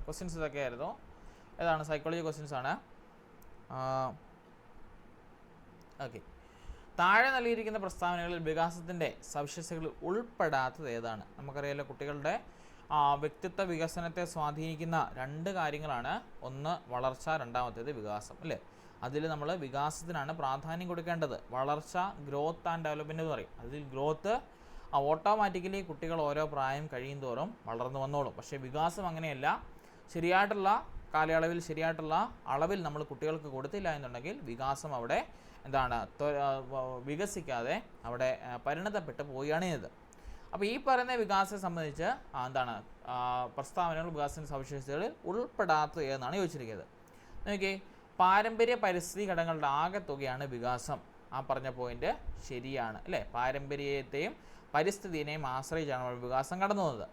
Questions ഇതൊക്കെയായിരുന്നു. ഏതാണ്? Psychology questions ആണ്. ഓക്കെ, താഴെ നൽകിയിരിക്കുന്ന പ്രസ്താവനകളിൽ വികാസത്തിൻ്റെ സവിശേഷതകൾ ഉൾപ്പെടാത്തത് ഏതാണ്? നമുക്കറിയാലോ കുട്ടികളുടെ വ്യക്തിത്വ വികസനത്തെ സ്വാധീനിക്കുന്ന രണ്ട് കാര്യങ്ങളാണ്. ഒന്ന് വളർച്ച, രണ്ടാമത്തേത് വികാസം, അല്ലേ? അതിൽ നമ്മൾ വികാസത്തിനാണ് പ്രാധാന്യം കൊടുക്കേണ്ടത്. വളർച്ച, ഗ്രോത്ത് ആൻഡ് ഡെവലപ്മെൻറ്റ് എന്ന് പറയും. അതിൽ ഗ്രോത്ത് ഓട്ടോമാറ്റിക്കലി കുട്ടികൾ ഓരോ പ്രായം കഴിയും തോറും വളർന്നു വന്നോളും. പക്ഷേ വികാസം അങ്ങനെയല്ല. ശരിയായിട്ടുള്ള കാലയളവിൽ ശരിയായിട്ടുള്ള അളവിൽ നമ്മൾ കുട്ടികൾക്ക് കൊടുത്തില്ല എന്നുണ്ടെങ്കിൽ വികാസം അവിടെ വികസിക്കാതെ അവിടെ പരിണതപ്പെട്ട് പോവുകയാണ് ചെയ്തത്. അപ്പോൾ ഈ പറയുന്ന വികാസത്തെ സംബന്ധിച്ച് പ്രസ്താവനകൾ വികാസ സവിശേഷതകളിൽ ഉൾപ്പെടാത്തത് എന്നാണ് ചോദിച്ചിരിക്കുന്നത്. നോക്കിയേ, പാരമ്പര്യ പരിസ്ഥിതി ഘടകങ്ങളുടെ ആകെത്തുകയാണ് വികാസം. ആ പറഞ്ഞ പോയിന്റ് ശരിയാണ്, അല്ലേ? പാരമ്പര്യത്തെയും പരിസ്ഥിതിയെയും ആശ്രയിച്ചാണ് നമ്മൾ വികാസം കടന്നു പോകുന്നത്.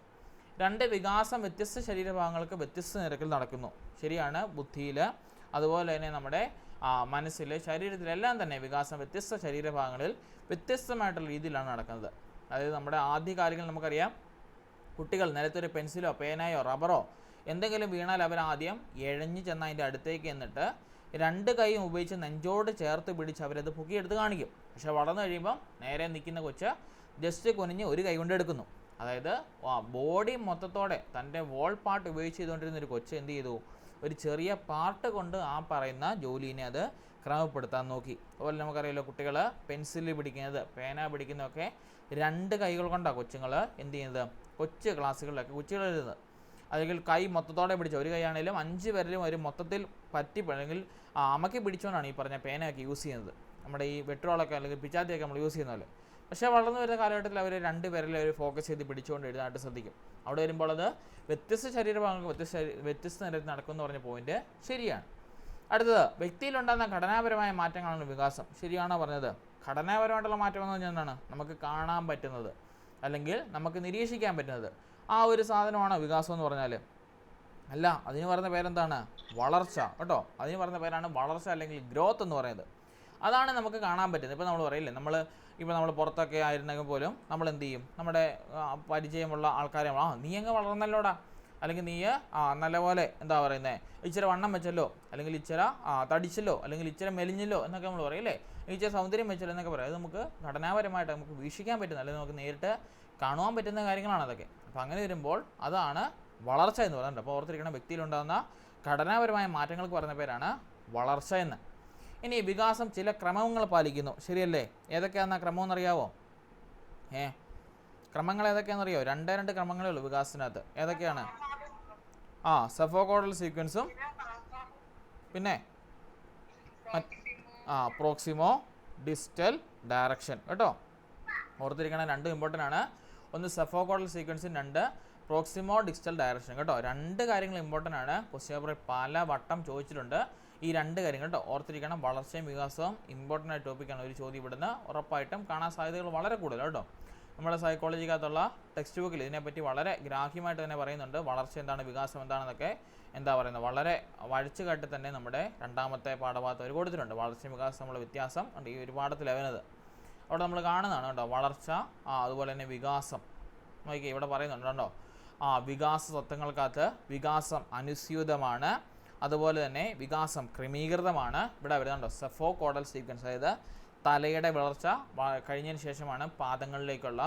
രണ്ട്, വികാസം വ്യത്യസ്ത ശരീരഭാഗങ്ങൾക്ക് വ്യത്യസ്ത നിരക്കിൽ നടക്കുന്നു. ശരിയാണ്. ബുദ്ധിയിൽ, അതുപോലെ തന്നെ നമ്മുടെ മനസ്സിൽ, ശരീരത്തിലെല്ലാം തന്നെ വികാസം വ്യത്യസ്ത ശരീരഭാഗങ്ങളിൽ വ്യത്യസ്തമായിട്ടുള്ള രീതിയിലാണ് നടക്കുന്നത്. അതായത് നമ്മുടെ ആദ്യകാലങ്ങളിൽ നമുക്കറിയാം, കുട്ടികൾ നിലത്തൊരു പെൻസിലോ പേനയോ റബ്ബറോ എന്തെങ്കിലും വീണാൽ അവരാദ്യം എഴഞ്ഞു ചെന്ന് അതിൻ്റെ അടുത്തേക്ക് എന്നിട്ട് രണ്ട് കൈയും ഉപയോഗിച്ച് നെഞ്ചോട് ചേർത്ത് പിടിച്ച് അവരത് പൊക്കിയെടുത്ത് കാണിക്കും. പക്ഷേ വളർന്നു കഴിയുമ്പം നേരെ നിൽക്കുന്ന കൊച്ച് ജസ്റ്റ് കുനിഞ്ഞ് ഒരു കൈ കൊണ്ട് എടുക്കുന്നു. അതായത് ബോഡി മൊത്തത്തോടെ തൻ്റെ വോൾ പാർട്ട് ഉപയോഗിച്ച് ചെയ്തുകൊണ്ടിരുന്ന ഒരു കൊച്ച് എന്ത് ചെയ്തു? ഒരു ചെറിയ പാർട്ട് കൊണ്ട് ആ പറയുന്ന ജോലിനെ അത് ക്രമപ്പെടുത്താൻ നോക്കി. അതുപോലെ നമുക്കറിയാലോ കുട്ടികൾ പെൻസിൽ പിടിക്കുന്നത്, പേന പിടിക്കുന്നതൊക്കെ രണ്ട് കൈകൾ കൊണ്ടാണ് കൊച്ചുങ്ങൾ എന്ത് ചെയ്യുന്നത്? കൊച്ചു ക്ലാസ്സുകളിലൊക്കെ കൊച്ചുകൾ എഴുതുന്നത്. അല്ലെങ്കിൽ കൈ മൊത്തത്തോടെ പിടിച്ച, ഒരു കൈ ആണെങ്കിലും 5 പേരിലും ഒരു മൊത്തത്തിൽ അല്ലെങ്കിൽ അമക്കി പിടിച്ചുകൊണ്ടാണ് ഈ പറഞ്ഞ പേനയൊക്കെ യൂസ് ചെയ്യുന്നത്. നമ്മുടെ ഈ വെട്രോളൊക്കെ അല്ലെങ്കിൽ പിച്ചാത്തിയൊക്കെ നമ്മൾ യൂസ് ചെയ്യുന്നതല്ലേ. പക്ഷേ വളർന്നു വരുന്ന കാലഘട്ടത്തിൽ അവർ 2 പേരിൽ അവർ ഫോക്കസ് ചെയ്ത് പിടിച്ചുകൊണ്ട് എഴുതാനായിട്ട് ശ്രദ്ധിക്കും. അവിടെ വരുമ്പോൾ അത് വ്യത്യസ്ത ശരീരഭാഗങ്ങൾക്ക് വ്യത്യസ്ത നിരത്തിൽ നടക്കുമെന്ന് പറഞ്ഞ പോയിന്റ് ശരിയാണ്. അടുത്തത്, വ്യക്തിയിലുണ്ടാകുന്ന ഘടനാപരമായ മാറ്റങ്ങളാണ് വികാസം. ശരിയാണോ പറഞ്ഞത്? ഘടനാപരമായിട്ടുള്ള മാറ്റം എന്ന് പറഞ്ഞാൽ എന്താണ്? നമുക്ക് കാണാൻ പറ്റുന്നത് അല്ലെങ്കിൽ നമുക്ക് നിരീക്ഷിക്കാൻ പറ്റുന്നത്. ആ ഒരു സാധനമാണോ വികാസം എന്ന് പറഞ്ഞാൽ? അല്ല, അതിന് പറയുന്ന പേരെന്താണ്? വളർച്ച, കേട്ടോ. അതിന് പറയുന്ന പേരാണ് വളർച്ച അല്ലെങ്കിൽ ഗ്രോത്ത് എന്ന് പറയുന്നത്. അതാണ് നമുക്ക് കാണാൻ പറ്റുന്നത്. ഇപ്പോൾ നമ്മൾ പറയില്ലേ, നമ്മൾ പുറത്തൊക്കെ ആയിരുന്നെങ്കിൽ പോലും നമ്മൾ എന്ത് ചെയ്യും? നമ്മുടെ പരിചയമുള്ള ആൾക്കാരെ നീ അങ്ങ് വളർന്നല്ലോടാ, അല്ലെങ്കിൽ നീ നല്ലപോലെ എന്താ പറയുന്നത്, ഇച്ചിരി വണ്ണം വെച്ചല്ലോ, അല്ലെങ്കിൽ ഇച്ചിരി തടിച്ചല്ലോ, അല്ലെങ്കിൽ ഇച്ചിരി മെലിഞ്ഞല്ലോ എന്നൊക്കെ നമ്മൾ പറയില്ലേ, ഇച്ചിരി സൗന്ദര്യം വെച്ചല്ലോ എന്നൊക്കെ പറയും. അത് നമുക്ക് ഘടനാപരമായിട്ട് നമുക്ക് വീക്ഷിക്കാൻ പറ്റുന്ന, അല്ലെങ്കിൽ നമുക്ക് നേരിട്ട് കാണുവാൻ പറ്റുന്ന കാര്യങ്ങളാണ് അതൊക്കെ. അപ്പോൾ അങ്ങനെ വരുമ്പോൾ അതാണ് വളർച്ച എന്ന് പറയുന്നത്. അപ്പോൾ ഓർത്തിരിക്കണം, വ്യക്തിയിലുണ്ടാകുന്ന ഘടനാപരമായ മാറ്റങ്ങൾക്ക് പറയുന്ന പേരാണ് വളർച്ച എന്ന്. ഇനി വികാസം ചില ക്രമങ്ങൾ പാലിക്കുന്നു. ശരിയല്ലേ? ഏതൊക്കെയാണെന്നാ ക്രമം എന്നറിയാവോ? ക്രമങ്ങൾ ഏതൊക്കെയാണെന്നറിയോ? 2 ക്രമങ്ങളേ ഉള്ളൂ വികാസത്തിനകത്ത്. ഏതൊക്കെയാണ്? സെഫോകോഡൽ സീക്വൻസും പിന്നെ പ്രോക്സിമോ ഡിസ്റ്റൽ ഡയറക്ഷൻ, കേട്ടോ. ഓർത്തിരിക്കണം, 2 ഇമ്പോർട്ടൻ്റ് ആണ്. ഒന്ന് സെഫോകോഡൽ സീക്വൻസും 2 പ്രോക്സിമോ ഡിസ്റ്റൽ ഡയറക്ഷൻ, കേട്ടോ. 2 കാര്യങ്ങൾ ഇമ്പോർട്ടൻ്റ് ആണ്. ക്വസ്റ്റ്യൻ പേപ്പറിൽ പല വട്ടം ചോദിച്ചിട്ടുണ്ട് ഈ 2 കാര്യങ്ങൾ, കേട്ടോ. ഓർത്തിരിക്കണം, വളർച്ചയും വികാസവും ഇമ്പോർട്ടൻ്റ് ആയ ടോപ്പിക്കാണ്. ഒരു ചോദ്യം ഇവിടുന്ന് ഉറപ്പായിട്ടും കാണാൻ സാധ്യതകൾ വളരെ കൂടുതൽ, കേട്ടോ. നമ്മുടെ സൈക്കോളജിക്കകത്തുള്ള ടെക്സ്റ്റ് ബുക്കിൽ ഇതിനെപ്പറ്റി വളരെ ഗ്രാഹ്യമായിട്ട് തന്നെ പറയുന്നുണ്ട്. വളർച്ച എന്താണ്, വികാസം എന്താണെന്നൊക്കെ എന്താ പറയുന്നത്, വളരെ വഴിച്ചുകാട്ടി തന്നെ നമ്മുടെ 2ാമത്തെ പാഠഭാഗത്ത് അവർ കൊടുത്തിട്ടുണ്ട്. വളർച്ചയും വികാസം തമ്മിലുള്ള വ്യത്യാസം ഉണ്ട് ഈ ഒരു പാഠത്തിൽ വരുന്നത്. അവിടെ നമ്മൾ കാണുന്നതാണ്, കേട്ടോ. വളർച്ച, അതുപോലെ തന്നെ വികാസം. നോക്കിയേ, ഇവിടെ പറയുന്നുണ്ട്, കേട്ടോ. വികാസ തത്വങ്ങൾക്കകത്ത് വികാസം അനുസ്യൂതമാണ്, അതുപോലെ തന്നെ വികാസം ക്രമീകൃതമാണ്. ഇവിടെ വരുന്നുണ്ടോ സെഫോകോഡൽ സീക്വൻസ്, അതായത് തലയുടെ വളർച്ച കഴിഞ്ഞതിന് ശേഷമാണ് പാദങ്ങളിലേക്കുള്ള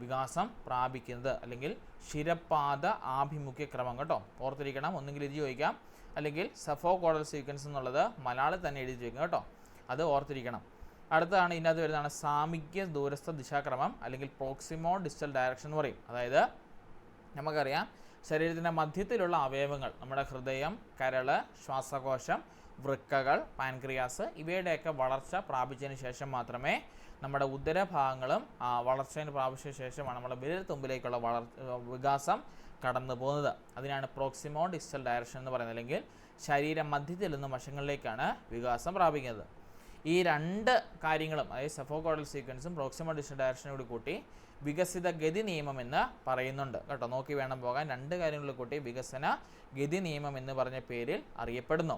വികാസം പ്രാപിക്കുന്നത്, അല്ലെങ്കിൽ ശിരപാദ ആഭിമുഖ്യ ക്രമം, കേട്ടോ. ഓർത്തിരിക്കണം, ഒന്നുകിൽ ഇത് ചോദിക്കാം, അല്ലെങ്കിൽ സെഫോകോഡൽ സീക്വൻസ് എന്നുള്ളത് മലയാളത്തിൽ തന്നെ എഴുതി ചോദിക്കും, കേട്ടോ. അത് ഓർത്തിരിക്കണം. അടുത്തതാണ് ഇതിനകത്ത് വരുന്നതാണ് സാമീപ്യ ദൂരസ്ഥ ദിശാക്രമം, അല്ലെങ്കിൽ പ്രോക്സിമോ ഡിസ്റ്റൽ ഡയറക്ഷൻ എന്ന് പറയും. അതായത് നമുക്കറിയാം, ശരീരത്തിൻ്റെ മധ്യത്തിലുള്ള അവയവങ്ങൾ, നമ്മുടെ ഹൃദയം, കരൾ, ശ്വാസകോശം, വൃക്കകൾ, പാൻക്രിയാസ്, ഇവയുടെയൊക്കെ വളർച്ച പ്രാപിച്ചതിന് ശേഷം മാത്രമേ നമ്മുടെ ഉദരഭാഗങ്ങളും വളർച്ചയിൽ പ്രാപിച്ച ശേഷമാണ് നമ്മുടെ വിരൽത്തുമ്പിലേക്കുള്ള വികാസം കടന്നു പോകുന്നത്. അതിനാണ് പ്രോക്സിമോ ഡിസ്റ്റൽ ഡയറക്ഷൻ എന്ന് പറയുന്നത്, അല്ലെങ്കിൽ ശരീര മധ്യത്തിൽ നിന്നും വശങ്ങളിലേക്കാണ് വികാസം പ്രാപിക്കുന്നത്. ഈ 2 കാര്യങ്ങളും, അതായത് സെഫോകോഡൽ സീക്വൻസും പ്രോക്സിമോ ഡിസ്റ്റൽ ഡയറക്ഷനും കൂടി കൂട്ടി വികസിത ഗതി നിയമം എന്ന് പറയുന്നുണ്ട്, കേട്ടോ. നോക്കി വേണം പോകാൻ. 2 കാര്യങ്ങളിൽ കൂട്ടി വികസന ഗതി നിയമം എന്ന് പറഞ്ഞ പേരിൽ അറിയപ്പെടുന്നു.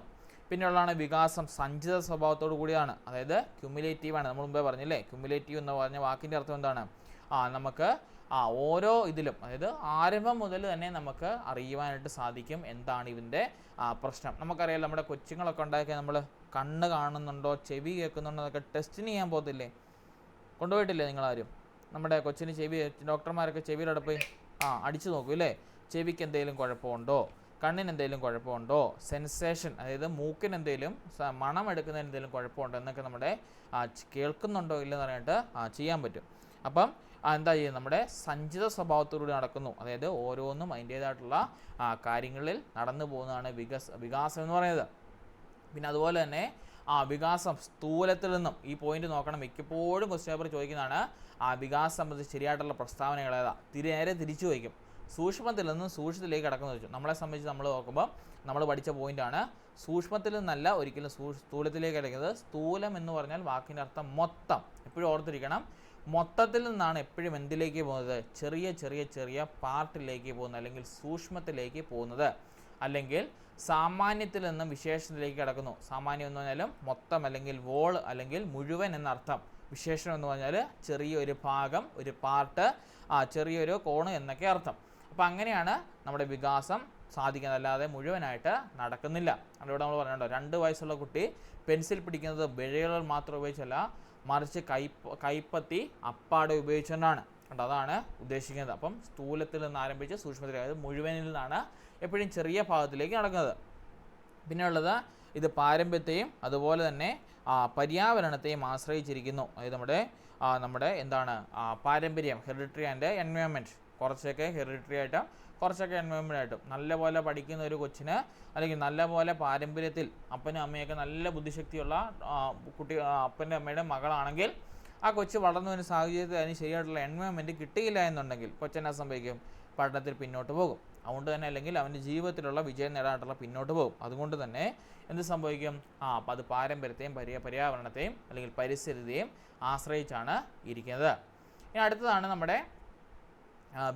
പിന്നെയുള്ളതാണ് വികാസം സഞ്ചിത സ്വഭാവത്തോടു കൂടിയാണ്, അതായത് ക്യുമുലേറ്റീവാണ്. നമ്മൾ മുമ്പേ പറഞ്ഞില്ലേ, ക്യുമുലേറ്റീവ് എന്ന് പറഞ്ഞ വാക്കിൻ്റെ അർത്ഥം എന്താണ്? നമുക്ക് ഓരോ ഇതിലും, അതായത് ആരംഭം മുതൽ തന്നെ നമുക്ക് അറിയുവാനായിട്ട് സാധിക്കും എന്താണ് ഇതിൻ്റെ പ്രശ്നം. നമുക്കറിയാം നമ്മുടെ കൊച്ചുങ്ങളൊക്കെ ഉണ്ടാക്കിയാൽ നമ്മൾ കണ്ണ് കാണുന്നുണ്ടോ ചെവി കേൾക്കുന്നുണ്ടോ എന്നൊക്കെ ടെസ്റ്റിന് ചെയ്യാൻ പോകത്തില്ലേ? കൊണ്ടുപോയിട്ടില്ലേ നിങ്ങളാരും? നമ്മുടെ കൊച്ചിന് ചെവി, ഡോക്ടർമാരൊക്കെ ചെവിയിലൂടെ പോയി അടിച്ചു നോക്കൂ അല്ലേ? ചെവിക്ക് എന്തെങ്കിലും കുഴപ്പമുണ്ടോ, കണ്ണിന് എന്തെങ്കിലും കുഴപ്പമുണ്ടോ, സെൻസേഷൻ അതായത് മൂക്കിന് എന്തെങ്കിലും മണം എടുക്കുന്നതിന് എന്തെങ്കിലും കുഴപ്പമുണ്ടോ എന്നൊക്കെ നമ്മുടെ കേൾക്കുന്നുണ്ടോ ഇല്ലെന്ന് പറഞ്ഞിട്ട് ചെയ്യാൻ പറ്റും. അപ്പം എന്താ ചെയ്യുന്നത്? നമ്മുടെ സഞ്ചിത സ്വഭാവത്തോടുകൂടി നടക്കുന്നു, അതായത് ഓരോന്നും അതിൻ്റേതായിട്ടുള്ള കാര്യങ്ങളിൽ നടന്നു പോകുന്നതാണ് വികാസം എന്ന് പറയുന്നത്. പിന്നെ അതുപോലെ തന്നെ വികാസം സ്ഥൂലത്തിൽ നിന്നും, ഈ പോയിന്റ് നോക്കണം, മിക്കപ്പോഴും ക്വസ്റ്റ്യൻ പേപ്പർ ചോദിക്കുന്നതാണ് വികാസം സംബന്ധിച്ച് ശരിയായിട്ടുള്ള പ്രസ്താവനകൾ ഏതാ? നേരെ തിരിച്ചു വയ്ക്കും. സൂക്ഷ്മത്തിൽ നിന്നും സൂക്ഷ്മത്തിലേക്ക് കടക്കുന്നു വെച്ചു. നമ്മളെ സംബന്ധിച്ച് നമ്മൾ നോക്കുമ്പോൾ നമ്മൾ പഠിച്ച പോയിന്റാണ്, സൂക്ഷ്മത്തിൽ നിന്നല്ല ഒരിക്കലും സ്ഥൂലത്തിലേക്ക് കിടക്കുന്നത്. സ്ഥൂലം എന്ന് പറഞ്ഞാൽ വാക്കിൻ്റെ അർത്ഥം മൊത്തം. എപ്പോഴും ഓർത്തിരിക്കണം, മൊത്തത്തിൽ നിന്നാണ് എപ്പോഴും എന്തിലേക്ക് പോകുന്നത്? ചെറിയ ചെറിയ ചെറിയ പാർട്ടിലേക്ക് പോകുന്നത്, അല്ലെങ്കിൽ സൂക്ഷ്മത്തിലേക്ക് പോകുന്നത്. അല്ലെങ്കിൽ സാമാന്യത്തിൽ നിന്നും വിശേഷത്തിലേക്ക് കിടക്കുന്നു. സാമാന്യം എന്ന് പറഞ്ഞാലും മൊത്തം, അല്ലെങ്കിൽ വോൾ, അല്ലെങ്കിൽ മുഴുവൻ എന്നർത്ഥം. വിശേഷണം എന്ന് പറഞ്ഞാൽ ചെറിയൊരു ഭാഗം, ഒരു പാർട്ട്, ചെറിയൊരു കോണ് എന്നൊക്കെ അർത്ഥം. അപ്പോൾ അങ്ങനെയാണ് നമ്മുടെ വികാസം സാധിക്കുന്നത്, അല്ലാതെ മുഴുവനായിട്ട് നടക്കുന്നില്ല. അതിലൂടെ നമ്മൾ പറഞ്ഞിട്ടുണ്ടോ, 2 വയസ്സുള്ള കുട്ടി പെൻസിൽ പിടിക്കുന്നത് വിരലുകൾ മാത്രം ഉപയോഗിച്ചല്ല, മറിച്ച് കൈപ്പത്തി അപ്പാടെ ഉപയോഗിച്ചുകൊണ്ടാണ്. കണ്ടോ, അതാണ് ഉദ്ദേശിക്കുന്നത്. അപ്പം സ്ഥൂലത്തിൽ നിന്ന് ആരംഭിച്ച് സൂക്ഷ്മത്തിൽ, അതായത് മുഴുവനിൽ നിന്നാണ് എപ്പോഴും ചെറിയ ഭാഗത്തിലേക്ക് നടക്കുന്നത്. പിന്നെ ഉള്ളത് ഇത് പാരമ്പര്യത്തെയും അതുപോലെ തന്നെ പര്യാവരണത്തെയും ആശ്രയിച്ചിരിക്കുന്നു. അതായത് നമ്മുടെ എന്താണ് പാരമ്പര്യം, ഹെറിഡിറ്ററി ആൻഡ് എൻവയോൺമെൻറ്റ്. കുറച്ചൊക്കെ ഹെറിഡിറ്ററി ആയിട്ടും കുറച്ചൊക്കെ എൻവയോൺമെൻ്റ് ആയിട്ടും. നല്ലപോലെ പഠിക്കുന്ന ഒരു കൊച്ചിന്, അല്ലെങ്കിൽ നല്ലപോലെ പാരമ്പര്യത്തിൽ അപ്പനും അമ്മയൊക്കെ നല്ല ബുദ്ധിശക്തിയുള്ള അപ്പൻ്റെ അമ്മയുടെ മകളാണെങ്കിൽ ആ കൊച്ച് വളർന്നു വരുന്ന സാഹചര്യത്തിൽ അതിന് ശരിയായിട്ടുള്ള എൻവയോൺമെൻറ്റ് കിട്ടിയില്ല എന്നുണ്ടെങ്കിൽ കൊച്ചെന്നാ സംഭവിക്കും? പഠനത്തിൽ പിന്നോട്ട് പോകും. അതുകൊണ്ട് തന്നെ, അല്ലെങ്കിൽ അവൻ്റെ ജീവിതത്തിലുള്ള വിജയം നേടാനായിട്ടുള്ള പിന്നോട്ട് പോകും. അതുകൊണ്ട് തന്നെ എന്ത് സംഭവിക്കും? അപ്പോൾ അത് പാരമ്പര്യത്തെയും പര്യാവരണത്തെയും അല്ലെങ്കിൽ പരിസ്ഥിതിയെയും ആശ്രയിച്ചാണ് ഇരിക്കുന്നത്. ഇനി അടുത്തതാണ് നമ്മുടെ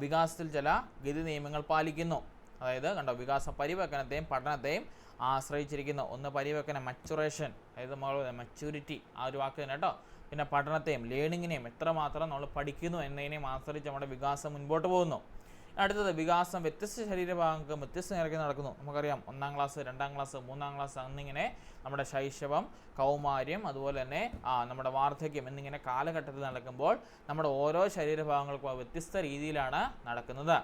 വികാസത്തിൽ ചില ഗതി നിയമങ്ങൾ പാലിക്കുന്നു. അതായത് കണ്ടോ, വികാസ പരിവർത്തനത്തെയും പഠനത്തെയും ആശ്രയിച്ചിരിക്കുന്നു. ഒന്ന് പരിവർത്തനം, മച്ചുറേഷൻ, അതായത് നമ്മൾ മച്യൂരിറ്റി, ആ ഒരു വാക്ക് തന്നെ കേട്ടോ. പിന്നെ പഠനത്തെയും ലേണിങ്ങിനെയും, എത്രമാത്രം നമ്മൾ പഠിക്കുന്നു എന്നതിനെയും ആശ്രയിച്ച് നമ്മുടെ വികാസം മുൻപോട്ട് പോകുന്നു. അടുത്തത് വികാസം വ്യത്യസ്ത ശരീരഭാഗങ്ങൾക്ക് വ്യത്യസ്ത നിരക്കിൽ നടക്കുന്നു. നമുക്കറിയാം 1-ാം ക്ലാസ്, 2-ാം ക്ലാസ്, 3-ാം ക്ലാസ് എന്നിങ്ങനെ നമ്മുടെ ശൈശവം, കൗമാര്യം, അതുപോലെ തന്നെ നമ്മുടെ വാർദ്ധക്യം എന്നിങ്ങനെ കാലഘട്ടത്തിൽ നടക്കുമ്പോൾ നമ്മുടെ ഓരോ ശരീരഭാഗങ്ങൾക്കും വ്യത്യസ്ത രീതിയിലാണ് നടക്കുന്നത്.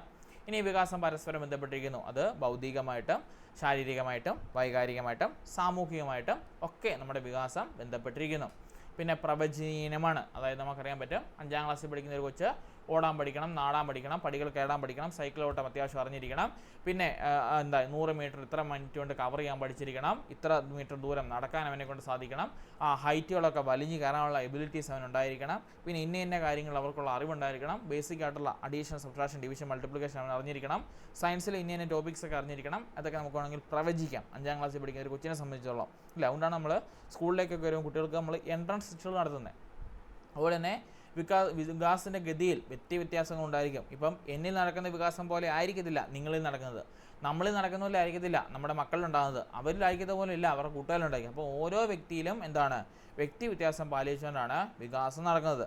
ഇനി വികാസം പരസ്പരം ബന്ധപ്പെട്ടിരിക്കുന്നു. അത് ഭൗതികമായിട്ടും ശാരീരികമായിട്ടും വൈകാരികമായിട്ടും സാമൂഹികമായിട്ടും ഒക്കെ നമ്മുടെ വികാസം ബന്ധപ്പെട്ടിരിക്കുന്നു. പിന്നെ പ്രവചനീയമാണ്, അതായത് നമുക്കറിയാൻ പറ്റും 5-ാം ക്ലാസ്സിൽ പഠിക്കുന്ന ഒരു കൊച്ച് ഓടാൻ പഠിക്കണം, നാടാൻ പഠിക്കണം, പടികൾ കയറാൻ പഠിക്കണം, സൈക്കിൾ ഓട്ടം അത്യാവശ്യം അറിഞ്ഞിരിക്കണം, പിന്നെ 100 മീറ്റർ ഇത്ര മിനിറ്റ് കൊണ്ട് കവർ ചെയ്യാൻ പഠിച്ചിരിക്കണം, ഇത്ര മീറ്റർ ദൂരം നടക്കാൻ അവനെ കൊണ്ട് സാധിക്കണം, ഹൈറ്റുകളൊക്കെ വലിഞ്ഞ് കയറാനുള്ള എബിലിറ്റീസ് അവനുണ്ടായിരിക്കണം, പിന്നെ ഇന്ന കാര്യങ്ങൾ അവർക്കുള്ള അറിവുണ്ടായിരിക്കണം, ബേസിക് ആയിട്ടുള്ള അഡീഷൻ, സബ്ട്രാക്ഷൻ, ഡിവിഷൻ, മൾട്ടിപ്ലിക്കേഷൻ അവൻ അറിഞ്ഞിരിക്കണം, സയൻസിൽ ഇന്ന ടോപ്പിക്സ് ഒക്കെ അറിഞ്ഞിരിക്കണം. അതൊക്കെ നമുക്ക് വേണമെങ്കിൽ പ്രവചിക്കാം 5-ാം ക്ലാസ്സിൽ പഠിക്കുന്ന ഒരു കൊച്ചിനെ സംബന്ധിച്ചോളം. ഇല്ല, അതുകൊണ്ടാണ് നമ്മൾ സ്കൂളിലേക്കൊക്കെ വരുമ്പോൾ കുട്ടികൾക്ക് നമ്മൾ എൻട്രൻസ് ടെസ്റ്റുകൾ നടത്തുന്നത്. അതുപോലെ തന്നെ വികാസത്തിൻ്റെ ഗതിയിൽ വ്യത്യാസങ്ങൾ ഉണ്ടായിരിക്കും. ഇപ്പം എന്നിൽ നടക്കുന്ന വികാസം പോലെ ആയിരിക്കത്തില്ല നിങ്ങളിൽ നടക്കുന്നത്, നമ്മളിൽ നടക്കുന്ന പോലെ ആയിരിക്കത്തില്ല നമ്മുടെ മക്കളിലുണ്ടാകുന്നത്, അവരിലായിരിക്കുന്ന പോലെ ഇല്ല അവരുടെ കൂട്ടുകാരിലുണ്ടായിരിക്കും. അപ്പോൾ ഓരോ വ്യക്തിയിലും എന്താണ് വ്യക്തി വ്യത്യാസം പാലിച്ചുകൊണ്ടാണ് വികാസം നടക്കുന്നത്.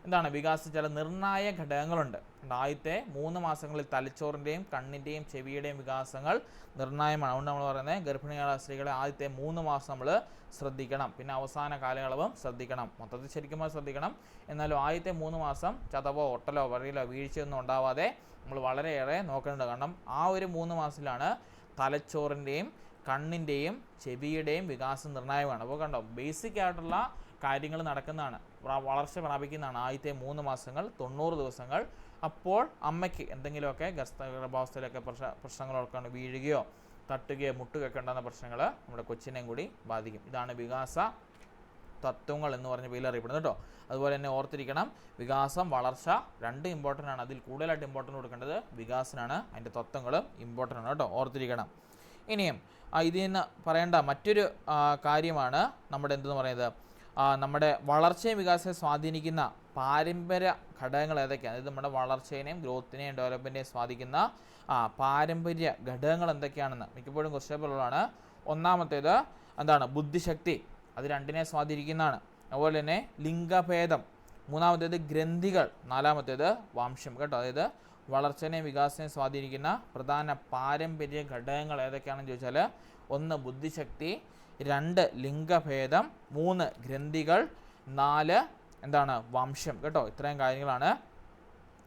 എന്താണ് വികാസത്തിൽ ചില നിർണായക ഘടകങ്ങളുണ്ട്. ആദ്യത്തെ 3 മാസങ്ങളിൽ തലച്ചോറിൻ്റെയും കണ്ണിൻ്റെയും ചെവിയുടെയും വികാസങ്ങൾ നിർണായകമാണ്. അതുകൊണ്ട് നമ്മൾ പറയുന്നത് ഗർഭിണികളായ സ്ത്രീകളെ ആദ്യത്തെ 3 മാസം നമ്മൾ ശ്രദ്ധിക്കണം, പിന്നെ അവസാന കാലയളവും ശ്രദ്ധിക്കണം. മൊത്തത്തിൽ ശരിക്കും ശ്രദ്ധിക്കണം, എന്നാലും ആദ്യത്തെ 3 മാസം ചതവോ ഒട്ടലോ വറിയിലോ വീഴ്ചയൊന്നും ഉണ്ടാവാതെ നമ്മൾ വളരെയേറെ നോക്കേണ്ടത്. കാരണം ആ ഒരു 3 മാസത്തിലാണ് തലച്ചോറിൻ്റെയും കണ്ണിൻ്റെയും ചെവിയുടെയും വികാസം നിർണായകമാണ്. അപ്പോൾ കണ്ടോ, ബേസിക് ആയിട്ടുള്ള കാര്യങ്ങൾ നടക്കുന്നതാണ്, വളർച്ച പ്രാപിക്കുന്നതാണ് ആദ്യത്തെ 3 മാസങ്ങൾ, 90 ദിവസങ്ങൾ. അപ്പോൾ അമ്മയ്ക്ക് എന്തെങ്കിലുമൊക്കെ ഗർഭാവസ്ഥയിലൊക്കെ പ്രശ്നങ്ങളൊക്കെ വീഴുകയോ തട്ടുകയോ മുട്ടുകയൊക്കെ ഉണ്ടാകുന്ന പ്രശ്നങ്ങൾ നമ്മുടെ കൊച്ചിനെയും കൂടി ബാധിക്കും. ഇതാണ് വികാസ തത്വങ്ങൾ എന്ന് പറഞ്ഞ പേരിൽ അറിയപ്പെടുന്നത് കേട്ടോ. അതുപോലെ തന്നെ ഓർത്തിരിക്കണം, വികാസം വളർച്ച രണ്ടും ഇമ്പോർട്ടൻ്റ് ആണ്. അതിൽ കൂടുതലായിട്ട് ഇമ്പോർട്ടൻ്റ് കൊടുക്കേണ്ടത് വികാസനാണ്, അതിൻ്റെ തത്വങ്ങളും ഇമ്പോർട്ടൻ്റ് ആണ് കേട്ടോ, ഓർത്തിരിക്കണം. ഇനിയും ഇതിൽ നിന്ന് പറയേണ്ട മറ്റൊരു കാര്യമാണ് നമ്മുടെ എന്തെന്ന് പറയുന്നത്, നമ്മുടെ വളർച്ചയും വികാസത്തെ സ്വാധീനിക്കുന്ന പാരമ്പര്യ ഘടകങ്ങൾ ഏതൊക്കെയാണ്. അതായത് നമ്മുടെ വളർച്ചേനെയും ഗ്രോത്തിനെയും ഡെവലപ്മെൻറ്റിനെയും സ്വാധീനിക്കുന്ന പാരമ്പര്യ ഘടകങ്ങൾ എന്തൊക്കെയാണെന്ന് മിക്കപ്പോഴും ക്വസ്റ്റ്യൻ പേപ്പറുകളാണ്. ഒന്നാമത്തേത് എന്താണ്? ബുദ്ധിശക്തി, അത് രണ്ടിനെ സ്വാധീനിക്കുന്നതാണ്. അതുപോലെ തന്നെ ലിംഗഭേദം, മൂന്നാമത്തേത് ഗ്രന്ഥികൾ, നാലാമത്തേത് വംശം കേട്ടോ. അതായത് വളർച്ചനെയും വികാസത്തെയും സ്വാധീനിക്കുന്ന പ്രധാന പാരമ്പര്യ ഘടകങ്ങൾ ഏതൊക്കെയാണെന്ന് ചോദിച്ചാൽ 1 ബുദ്ധിശക്തി, 2 ലിംഗഭേദം, 3 ഗ്രന്ഥികൾ, 4 എന്താണ് വംശം കേട്ടോ. ഇത്രയും കാര്യങ്ങളാണ്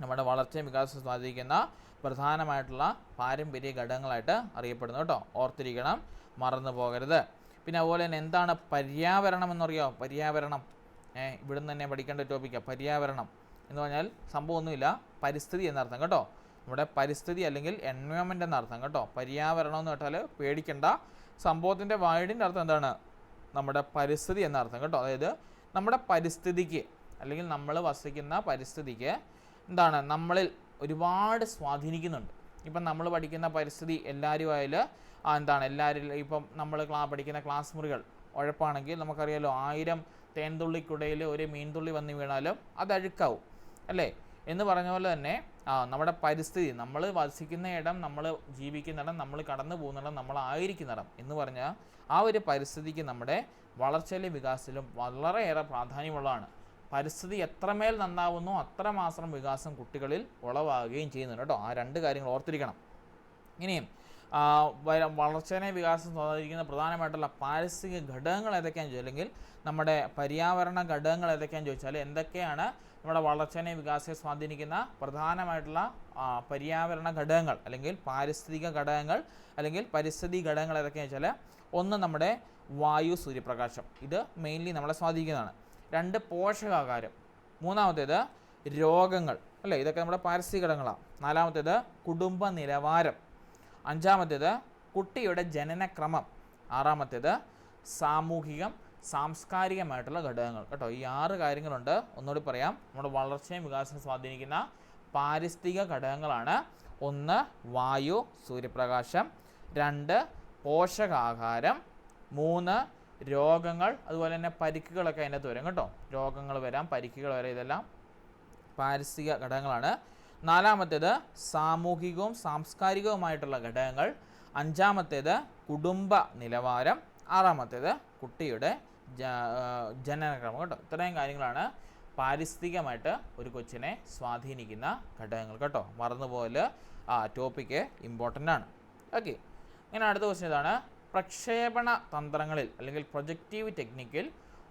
നമ്മുടെ വളർച്ചയും വികാസവും സ്വാധീനിക്കുന്ന പ്രധാനമായിട്ടുള്ള പാരമ്പര്യ ഘടകങ്ങളായിട്ട് അറിയപ്പെടുന്നത് കേട്ടോ. ഓർത്തിരിക്കണം, മറന്നു പോകരുത്. പിന്നെ അതുപോലെ തന്നെ എന്താണ് പര്യാവരണം എന്നറിയാമോ? പര്യാവരണം ഇവിടുന്ന് തന്നെ പഠിക്കേണ്ട ടോപ്പിക്കാണ്. പര്യാവരണം എന്ന് പറഞ്ഞാൽ സംഭവമൊന്നുമില്ല, പരിസ്ഥിതി എന്നർത്ഥം കേട്ടോ. നമ്മുടെ പരിസ്ഥിതി അല്ലെങ്കിൽ എൻവയോൺമെൻറ്റ് എന്നർത്ഥം കേട്ടോ. പര്യാവരണം എന്ന് കേട്ടാൽ പേടിക്കേണ്ട, സംഭവത്തിൻ്റെ വൈഡിൻ്റെ അർത്ഥം എന്താണ്? നമ്മുടെ പരിസ്ഥിതി എന്നർത്ഥം കേട്ടോ. അതായത് നമ്മുടെ പരിസ്ഥിതിക്ക് അല്ലെങ്കിൽ നമ്മൾ വസിക്കുന്ന പരിസ്ഥിതിക്ക് എന്താണ് നമ്മളിൽ ഒരുപാട് സ്വാധീനിക്കുന്നുണ്ട്. ഇപ്പം നമ്മൾ പഠിക്കുന്ന പരിസ്ഥിതി എല്ലാവരും എന്താണ് എല്ലാവരും ഇപ്പം നമ്മൾ പഠിക്കുന്ന ക്ലാസ് മുറികൾ ഉഴപ്പാണെങ്കിൽ നമുക്കറിയാലോ 1000 തേൻതുള്ളിക്കുടയിൽ ഒരു മീൻതുള്ളി വന്ന് വീണാലും അത് അഴുക്കാവും അല്ലേ എന്ന് പറഞ്ഞ പോലെ തന്നെ നമ്മുടെ പരിസ്ഥിതി, നമ്മൾ വസിക്കുന്ന ഇടം, നമ്മൾ ജീവിക്കുന്നിടം, നമ്മൾ കടന്നു പോകുന്നിടം, നമ്മളായിരിക്കുന്നിടം എന്ന് പറഞ്ഞാൽ ആ ഒരു പരിസ്ഥിതിക്ക് നമ്മുടെ വളർച്ചയിലും വികാസത്തിലും വളരെയേറെ പ്രാധാന്യമുള്ളതാണ്. പരിസ്ഥിതി എത്രമേൽ നന്നാവുന്നോ അത്രമാത്രം വികാസം കുട്ടികളിൽ ഉളവാകുകയും ചെയ്യുന്നുണ്ട് കേട്ടോ. ആ 2 കാര്യങ്ങൾ ഓർത്തിരിക്കണം. ഇനിയും വളർച്ചയെ വികാസം സ്വാധീനിക്കുന്ന പ്രധാനമായിട്ടുള്ള പാരിസ്ഥിതിക ഘടകങ്ങൾ ഏതൊക്കെയാണെന്ന് ചോദിച്ചാൽ, അല്ലെങ്കിൽ നമ്മുടെ പര്യാവരണ ഘടകങ്ങൾ ഏതൊക്കെയാണെന്ന് ചോദിച്ചാൽ, എന്തൊക്കെയാണ് നമ്മുടെ വളർച്ചയെ വികാസത്തെ സ്വാധീനിക്കുന്ന പ്രധാനമായിട്ടുള്ള പര്യാവരണ ഘടകങ്ങൾ അല്ലെങ്കിൽ പാരിസ്ഥിതിക ഘടകങ്ങൾ അല്ലെങ്കിൽ പരിസ്ഥിതി ഘടകങ്ങൾ ഏതൊക്കെയാണെന്ന് വെച്ചാൽ, 1 നമ്മുടെ വായു, സൂര്യപ്രകാശം, ഇത് മെയിൻലി നമ്മളെ സ്വാധീനിക്കുന്നതാണ്. 2 പോഷകാഹാരം, മൂന്നാമത്തേത് രോഗങ്ങൾ അല്ലേ, ഇതൊക്കെ നമ്മുടെ പാരിസ്ഥിതിക ഘടകങ്ങളാണ്. 4മത്തേത് കുടുംബ നിലവാരം, 5മത്തേത് കുട്ടിയുടെ ജനനക്രമം, 6മത്തേത് സാമൂഹികം സാംസ്കാരികമായിട്ടുള്ള ഘടകങ്ങൾ കേട്ടോ. ഈ 6 കാര്യങ്ങളുണ്ട്. ഒന്നുകൂടി പറയാം, നമ്മുടെ വളർച്ചയും വികാസവും സ്വാധീനിക്കുന്ന പാരിസ്ഥിതിക ഘടകങ്ങളാണ് 1 വായു, സൂര്യപ്രകാശം, 2 പോഷകാഹാരം, 3 രോഗങ്ങൾ, അതുപോലെ തന്നെ പരിക്കുകളൊക്കെ അതിനകത്ത് വരും കേട്ടോ. രോഗങ്ങൾ വരാം, പരിക്കുകൾ വരാം, ഇതെല്ലാം പാരിസ്ഥിതിക ഘടകങ്ങളാണ്. 4മത്തേത് സാമൂഹികവും സാംസ്കാരികവുമായിട്ടുള്ള ഘടകങ്ങൾ, 5മത്തേത് കുടുംബ നിലവാരം, 6മത്തേത് കുട്ടിയുടെ ജനനക്രമം കേട്ടോ. ഇത്രയും കാര്യങ്ങളാണ് പാരിസ്ഥിതികമായിട്ട് ഒരു കൊച്ചിനെ സ്വാധീനിക്കുന്ന ഘടകങ്ങൾ കേട്ടോ. മറന്നുപോലെ ടോപ്പിക്ക് ഇമ്പോർട്ടൻ്റ് ആണ്. ഓക്കെ, ഇങ്ങനെ അടുത്ത ക്വസ്റ്റ്യൻ ഇതാണ്, പ്രക്ഷേപണ തന്ത്രങ്ങളിൽ അല്ലെങ്കിൽ പ്രൊജക്റ്റീവ് ടെക്നിക്കിൽ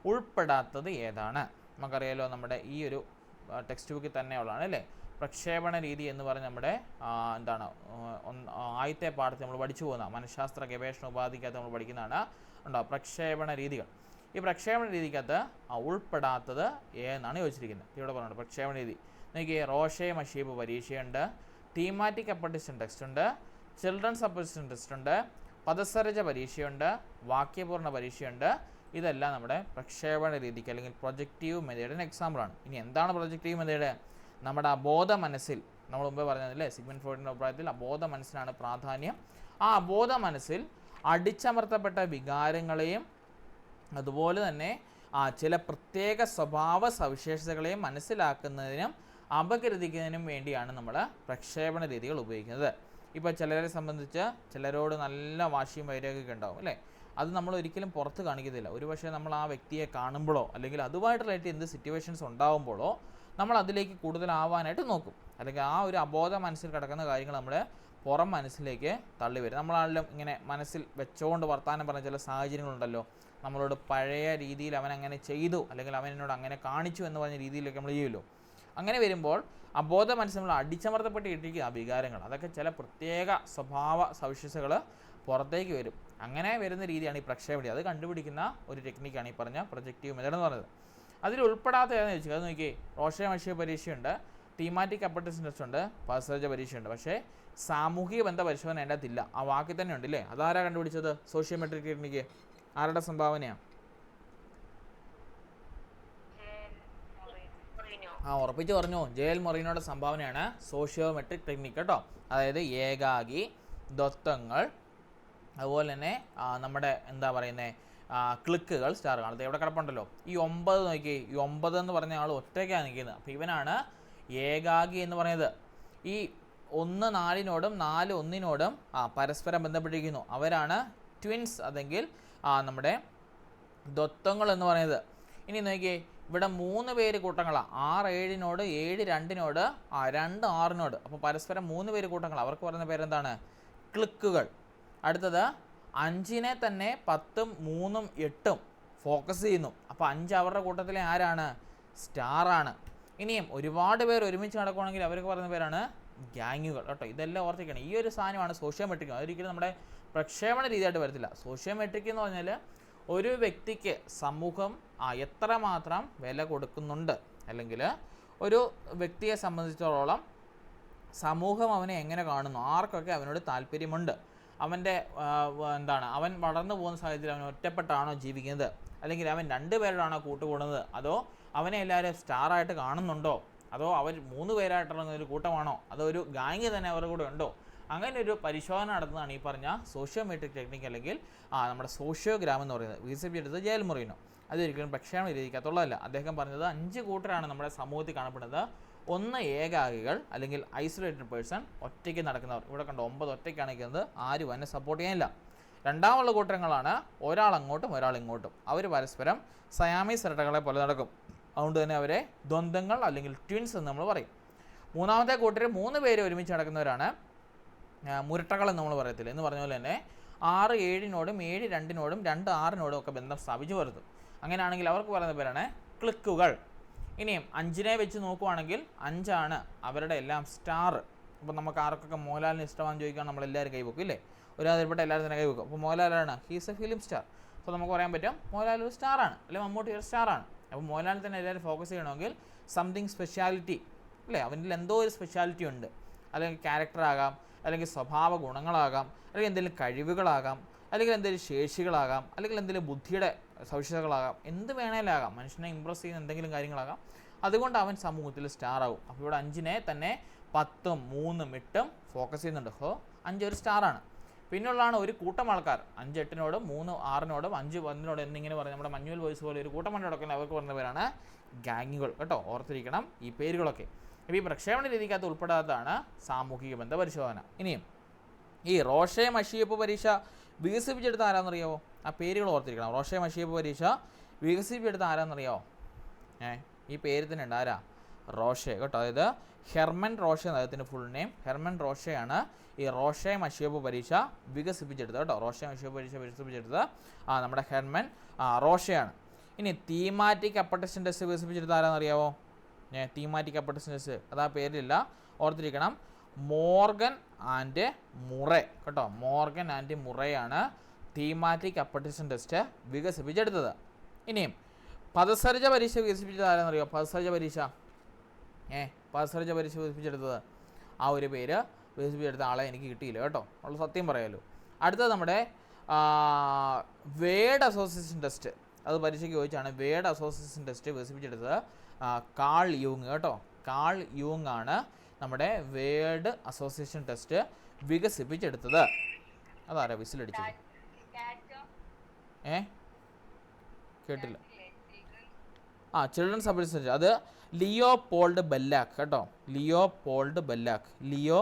ഉൾപ്പെടാത്തത് ഏതാണ്? നമുക്കറിയാലോ നമ്മുടെ ഈ ഒരു ടെക്സ്റ്റ് ബുക്കിൽ തന്നെ ഉള്ളതാണ് അല്ലേ. പ്രക്ഷേപണ രീതി എന്ന് പറഞ്ഞ് നമ്മുടെ എന്താണ് ആദ്യത്തെ പാഠത്തിൽ നമ്മൾ പഠിച്ചു പോകുന്ന മനഃശാസ്ത്ര ഗവേഷണ ഉപാധിക്കകത്ത് നമ്മൾ പഠിക്കുന്നതാണ് ഉണ്ടോ പ്രക്ഷേപണ രീതികൾ. ഈ പ്രക്ഷേപണ രീതിക്കകത്ത് ഉൾപ്പെടാത്തത് എന്നാണ് ചോദിച്ചിരിക്കുന്നത്. ഇവിടെ പറഞ്ഞിട്ടുണ്ട് പ്രക്ഷേപണ രീതി. നോക്കിയേ, റോഷെ മഷീബ് പരീക്ഷയുണ്ട്, തീമാറ്റിക് അപ്പട്ടിഷൻ ടെക്സ്റ്റ് ഉണ്ട്, ചിൽഡ്രൻസ് അപ്പട്ടിഷൻ ടെസ്റ്റ് ഉണ്ട്, പദസരജ പരീക്ഷയുണ്ട്, വാക്യപൂർണ്ണ പരീക്ഷയുണ്ട്. ഇതെല്ലാം നമ്മുടെ പ്രക്ഷേപണ രീതിക്ക് അല്ലെങ്കിൽ പ്രൊജക്റ്റീവ് മെത്തേഡിന് എക്സാമ്പിളാണ്. ഇനി എന്താണ് പ്രൊജക്റ്റീവ് മെത്തേഡ്? നമ്മുടെ അബോധ മനസ്സിൽ, നമ്മൾ മുമ്പേ പറഞ്ഞതല്ലേ സിഗ്മണ്ട് ഫ്രോയിഡിൻ്റെ അഭിപ്രായത്തിൽ അബോധ മനസ്സിനാണ് പ്രാധാന്യം. ആ അബോധ മനസ്സിൽ അടിച്ചമർത്തപ്പെട്ട വികാരങ്ങളെയും അതുപോലെ തന്നെ ചില പ്രത്യേക സ്വഭാവ സവിശേഷതകളെയും മനസ്സിലാക്കുന്നതിനും അപഗ്രഥിക്കുന്നതിനും വേണ്ടിയാണ് നമ്മൾ പ്രക്ഷേപണ രീതികൾ ഉപയോഗിക്കുന്നത്. ഇപ്പോൾ ചിലരെ സംബന്ധിച്ച് ചിലരോട് നല്ല വാശിയും വൈരാഗ്യമൊക്കെ ഉണ്ടാവും അല്ലേ. അത് നമ്മൾ ഒരിക്കലും പുറത്ത് കാണിക്കത്തില്ല. ഒരുപക്ഷെ നമ്മൾ ആ വ്യക്തിയെ കാണുമ്പോഴോ അല്ലെങ്കിൽ അതുമായിട്ട് റിലേറ്റ് എന്ത് സിറ്റുവേഷൻസ് ഉണ്ടാകുമ്പോഴോ നമ്മൾ അതിലേക്ക് കൂടുതലാവാനായിട്ട് നോക്കും. അല്ലെങ്കിൽ ആ ഒരു അബോധ മനസ്സിൽ കിടക്കുന്ന കാര്യങ്ങൾ നമ്മുടെ പുറം മനസ്സിലേക്ക് തള്ളി വരും. നമ്മളാണെങ്കിലും ഇങ്ങനെ മനസ്സിൽ വെച്ചുകൊണ്ട് വർത്താനം പറഞ്ഞ ചില സാഹചര്യങ്ങളുണ്ടല്ലോ. നമ്മളോട് പഴയ രീതിയിൽ അവൻ അങ്ങനെ ചെയ്തു അല്ലെങ്കിൽ അവൻ എന്നോട് അങ്ങനെ കാണിച്ചു എന്ന് പറഞ്ഞ രീതിയിലൊക്കെ നമ്മൾ ചെയ്യുമല്ലോ. അങ്ങനെ വരുമ്പോൾ അബോധ മനസ്സിൽ നമ്മൾ അടിച്ചമർത്തപ്പെട്ട് ഇട്ടിരിക്കുക ആ വികാരങ്ങൾ, അതൊക്കെ ചില പ്രത്യേക സ്വഭാവ സവിശേഷതകൾ പുറത്തേക്ക് വരും. അങ്ങനെ വരുന്ന രീതിയാണ് ഈ പ്രക്ഷേപണി. അത് കണ്ടുപിടിക്കുന്ന ഒരു ടെക്നിക്കാണ് ഈ പറഞ്ഞ പ്രൊജക്റ്റീവ് മെത്തേഡ് എന്ന് പറയുന്നത്. അതിൽ ഉൾപ്പെടാത്ത ഏതാണെന്ന് ചോദിച്ചാൽ അത് നോക്കിയേ, റോഷെ മഷീ പരീക്ഷയുണ്ട്, തീമാറ്റിക് അപ്പട്ടിഷൻ ടെസ്റ്റ് ഉണ്ട്, പദസരജ പരീക്ഷയുണ്ട്. പക്ഷേ സാമൂഹിക ബന്ധ പരിശോധന അതിൻ്റെ അകത്തില്ല. ആ വാക്കിൽ തന്നെ ഉണ്ട് ഇല്ലേ. അതാരാ കണ്ടുപിടിച്ചത്? Sociometric technique. ആരുടെ സംഭാവനയാണ്? ഉറപ്പിച്ച് പറഞ്ഞു, ജെയൽ മൊറീനോയുടെ സംഭാവനയാണ് സോഷ്യോമെട്രിക് ടെക്നിക്ക് കേട്ടോ. അതായത് ഏകാഗി, ദത്വങ്ങൾ, അതുപോലെ തന്നെ നമ്മുടെ എന്താ പറയുന്നത് ക്ലിക്കുകൾ, സ്റ്റാർ കാണുന്നത് എവിടെ കിടപ്പുണ്ടല്ലോ. ഈ 9 നോക്കി, ഈ 9 എന്ന് പറഞ്ഞ ആൾ ഒറ്റയ്ക്കാണ് നിൽക്കുന്നത്. അപ്പോൾ ഇവനാണ് ഏകാഗി എന്ന് പറയുന്നത്. ഈ 1 4നോടും 4 1നോടും പരസ്പരം ബന്ധപ്പെട്ടിരിക്കുന്നു. അവരാണ് ട്വിൻസ് അല്ലെങ്കിൽ നമ്മുടെ ദത്വങ്ങൾ എന്ന് പറയുന്നത്. ഇനി നോക്കിയേ, ഇവിടെ 3 പേര് കൂട്ടങ്ങളാണ്. 6 7-നോട്, 7 2-നോട്, 2 6-നോട്. അപ്പോൾ പരസ്പരം 3 പേര് കൂട്ടങ്ങൾ. അവർക്ക് പറയുന്ന പേരെന്താണ്? ക്ലിക്കുകൾ. അടുത്തത് 5-നെ തന്നെ 10ഉം 3ഉം 8ഉം ഫോക്കസ് ചെയ്യുന്നു. അപ്പോൾ 5 അവരുടെ കൂട്ടത്തിലെ ആരാണ്? സ്റ്റാറാണ്. ഇനിയും ഒരുപാട് പേർ ഒരുമിച്ച് നടക്കുകയാണെങ്കിൽ അവർക്ക് പറയുന്ന പേരാണ് ഗ്യാങ്ങുകൾ കേട്ടോ. ഇതെല്ലാം ഓർത്തിക്കണം. ഈ ഒരു സാധനമാണ് സോഷ്യോമെട്രിക്. അതൊരിക്കലും നമ്മുടെ പ്രക്ഷേപണ രീതിയായിട്ട് വരത്തില്ല. സോഷ്യോമെട്രിക് എന്ന് പറഞ്ഞാൽ ഒരു വ്യക്തിക്ക് സമൂഹം എത്രമാത്രം വില കൊടുക്കുന്നുണ്ട്, അല്ലെങ്കിൽ ഒരു വ്യക്തിയെ സംബന്ധിച്ചിടത്തോളം സമൂഹം അവനെ എങ്ങനെ കാണുന്നു, ആർക്കൊക്കെ അവനോട് താല്പര്യമുണ്ട്, അവൻ്റെ അവൻ വളർന്നു പോകുന്ന സാഹചര്യത്തിൽ അവൻ ഒറ്റപ്പെട്ടാണോ ജീവിക്കുന്നത്, അല്ലെങ്കിൽ അവൻ 2 പേരോടാണോ കൂട്ടുകൂടുന്നത്, അതോ അവനെ എല്ലാവരും സ്റ്റാറായിട്ട് കാണുന്നുണ്ടോ, അതോ അവർ 3 പേരായിട്ടുള്ള ഒരു കൂട്ടമാണോ, അതോ ഒരു ഗാങ് തന്നെ അവരുടെ കൂടെ ഉണ്ടോ, അങ്ങനെ ഒരു പരിശോധന നടത്തുന്നതാണ് ഈ പറഞ്ഞ സോഷ്യോമെട്രിക് ടെക്നിക്ക്, അല്ലെങ്കിൽ നമ്മുടെ സോഷ്യോഗ്രാം എന്ന് പറയുന്നത്. വികസിപ്പി എടുത്തത് ജയൽ മൊറീനോ. അതൊരിക്കലും പ്രക്ഷേപണ രീതിക്കകത്തുള്ളതല്ല. അദ്ദേഹം പറഞ്ഞത് 5 കൂട്ടരാണ് നമ്മുടെ സമൂഹത്തിൽ കാണപ്പെടുന്നത്. 1 ഏകാകികൾ, അല്ലെങ്കിൽ ഐസൊലേറ്റഡ് പേഴ്സൺ, ഒറ്റയ്ക്ക് നടക്കുന്നവർ. ഇവിടെ കണ്ടോ 9 ഒറ്റയ്ക്കാണ് നിൽക്കുന്നത്, ആരും എന്നെ സപ്പോർട്ട് ചെയ്യാനില്ല. രണ്ടാമുള്ള കൂട്ടങ്ങളാണ് ഒരാൾ അങ്ങോട്ടും ഒരാൾ ഇങ്ങോട്ടും. അവർ പരസ്പരം സയാമീസ് ഇരട്ടകളെ പോലെ നടക്കും. അതുകൊണ്ട് തന്നെ അവരെ ദ്വന്ദ്ങ്ങൾ അല്ലെങ്കിൽ ട്വിൻസ് എന്ന് നമ്മൾ പറയും. മൂന്നാമത്തെ കൂട്ടർ 3 പേര് ഒരുമിച്ച് നടക്കുന്നവരാണ് മുരട്ടകൾ എന്ന് നമ്മൾ പറയത്തില്ല. എന്ന് പറഞ്ഞ പോലെ തന്നെ 6 7-നോടും 7 2-നോടും 2 6-നോടും ഒക്കെ ബന്ധം സ്ഥാപിച്ചു വരുത്തും. അങ്ങനെയാണെങ്കിൽ അവർക്ക് പറയുന്ന പേരാണ് ക്ലിക്കുകൾ. ഇനിയും 5-നെ വെച്ച് നോക്കുവാണെങ്കിൽ 5ആണ് അവരുടെ എല്ലാം സ്റ്റാർ. അപ്പോൾ നമുക്ക് ആർക്കൊക്കെ മോഹൻലാലിന് ഇഷ്ടമാണെന്ന് ചോദിക്കാൻ നമ്മളെല്ലാവരും കൈവെക്കും ഇല്ലേ? ഒരാതിൽപ്പെട്ട എല്ലാവരും തന്നെ കൈവെക്കും. അപ്പോൾ മോഹൻലാലാണ്, ഹീസ് എ ഫിലിം സ്റ്റാർ. അപ്പോൾ നമുക്ക് പറയാൻ പറ്റും മോഹൻലാൽ ഒരു സ്റ്റാറാണ്, അല്ലെങ്കിൽ മമ്മൂട്ടി ഒരു സ്റ്റാറാണ്. അപ്പോൾ മോഹൻലാലിൽ തന്നെ എല്ലാവരും ഫോക്കസ് ചെയ്യണമെങ്കിൽ സംതിങ് സ്പെഷ്യാലിറ്റി അല്ലേ, അവനിൽ എന്തോ ഒരു സ്പെഷ്യാലിറ്റി ഉണ്ട്. അല്ലെങ്കിൽ ക്യാരക്ടറാകാം, അല്ലെങ്കിൽ സ്വഭാവ ഗുണങ്ങളാകാം, അല്ലെങ്കിൽ എന്തെങ്കിലും കഴിവുകളാകാം, അല്ലെങ്കിൽ എന്തെങ്കിലും ശേഷികളാകാം, അല്ലെങ്കിൽ എന്തെങ്കിലും ബുദ്ധിയുടെ സവിശേഷതകളാകാം, എന്ത് വേണേലാകാം, മനുഷ്യനെ ഇമ്പ്രസ് ചെയ്യുന്ന എന്തെങ്കിലും കാര്യങ്ങളാകാം. അതുകൊണ്ട് അവൻ സമൂഹത്തിൽ സ്റ്റാർ ആകും. അപ്പോൾ ഇവിടെ 5-നെ തന്നെ 10ഉം 3ഉം 8ഉം ഫോക്കസ് ചെയ്യുന്നുണ്ട്. അപ്പോൾ 5 ഒരു സ്റ്റാറാണ്. പിന്നുള്ളതാണ് ഒരു കൂട്ടം ആൾക്കാർ 5 8-നോടും 3 6-നോടും 5 10-നോടും എന്നിങ്ങനെ പറയും. നമ്മുടെ മഞ്ഞുവൽ വോയിസ് പോലെ ഒരു കൂട്ടം കൊണ്ട് നടക്കുന്ന അവർക്ക് പറഞ്ഞ പേരാണ് ഗാങ്ങുകൾ കേട്ടോ. ഓർത്തിരിക്കണം ഈ പേരുകളൊക്കെ. അപ്പോൾ ഈ പ്രക്ഷേപണ രീതിക്കകത്ത് ഉൾപ്പെടാത്തതാണ് സാമൂഹിക ബന്ധ പരിശോധന. ഇനിയും ഈ റോഷെ മഷിയപ്പ് പരീക്ഷ വികസിപ്പിച്ചെടുത്ത ആരാന്നറിയാവോ? ആ പേരുകൾ ഓർത്തിരിക്കണം. റോഷെ മഷിയപ്പ് പരീക്ഷ വികസിപ്പിച്ചെടുത്ത ആരാന്നറിയാവോ? ഈ പേര് തന്നെ ഉണ്ട്, ആരാ? റോഷെ കേട്ടോ. അതായത് ഹെർമൻ റോഷെ എന്ന അദ്ദേഹത്തിൻ്റെ ഫുൾ നെയിം. ഹെർമൻ റോഷെയാണ് ഈ റോഷെ മഷിയപ്പ് പരീക്ഷ വികസിപ്പിച്ചെടുത്തത് കേട്ടോ. റോഷെ മഷിയപ്പ് പരീക്ഷ വികസിപ്പിച്ചെടുത്തത് നമ്മുടെ ഹെർമൻ റോഷെയാണ്. ഇനി തീമാറ്റിക് അപ്പർട്ടേഷൻ ടെസ്റ്റ് വികസിപ്പിച്ചെടുത്ത ആരാന്നറിയാവോ? തീമാറ്റിക് അപ്പർട്ടേഷൻ ടെസ്റ്റ് അത് ആ പേരില്ല, ഓർത്തിരിക്കണം. മോർഗൻ ആൻഡ് മുറെ കേട്ടോ. മോർഗൻ ആൻഡ് മുറെയാണ് തീമാറ്റിക് അപ്പർട്ടേഷൻ ടെസ്റ്റ് വികസിപ്പിച്ചെടുത്തത്. ഇനിയും പദസർജ പരീക്ഷ വികസിപ്പിച്ചത് ആരാന്നറിയോ? പദസർജ പരീക്ഷ പദസർജ പരീക്ഷ വികസിപ്പിച്ചെടുത്തത് ആ ഒരു പേര് വികസിപ്പിച്ചെടുത്ത ആളെ എനിക്ക് കിട്ടിയില്ല കേട്ടോ, ഉള്ള സത്യം പറയാമല്ലോ. അടുത്തത് നമ്മുടെ വേർഡ് അസോസിയേഷൻ ടെസ്റ്റ്, അത് പരീക്ഷയ്ക്ക് ചോദിച്ചാണ്. വേർഡ് അസോസിയേഷൻ ടെസ്റ്റ് വികസിപ്പിച്ചെടുത്തത് കാൾ യൂങ് കേട്ടോ. കാൾ യൂങ് ആണ് നമ്മുടെ വേർഡ് അസോസിയേഷൻ ടെസ്റ്റ് വികസിപ്പിച്ചെടുത്തത്. അതാരാ വിസിലടിച്ചത്? കേട്ടില്ല. ചിൽഡ്രൻസ് അപ്പർട്ടേഷൻ അത് ലിയോ പോൾഡ് ബെല്ലാക്ക് കേട്ടോ. ലിയോ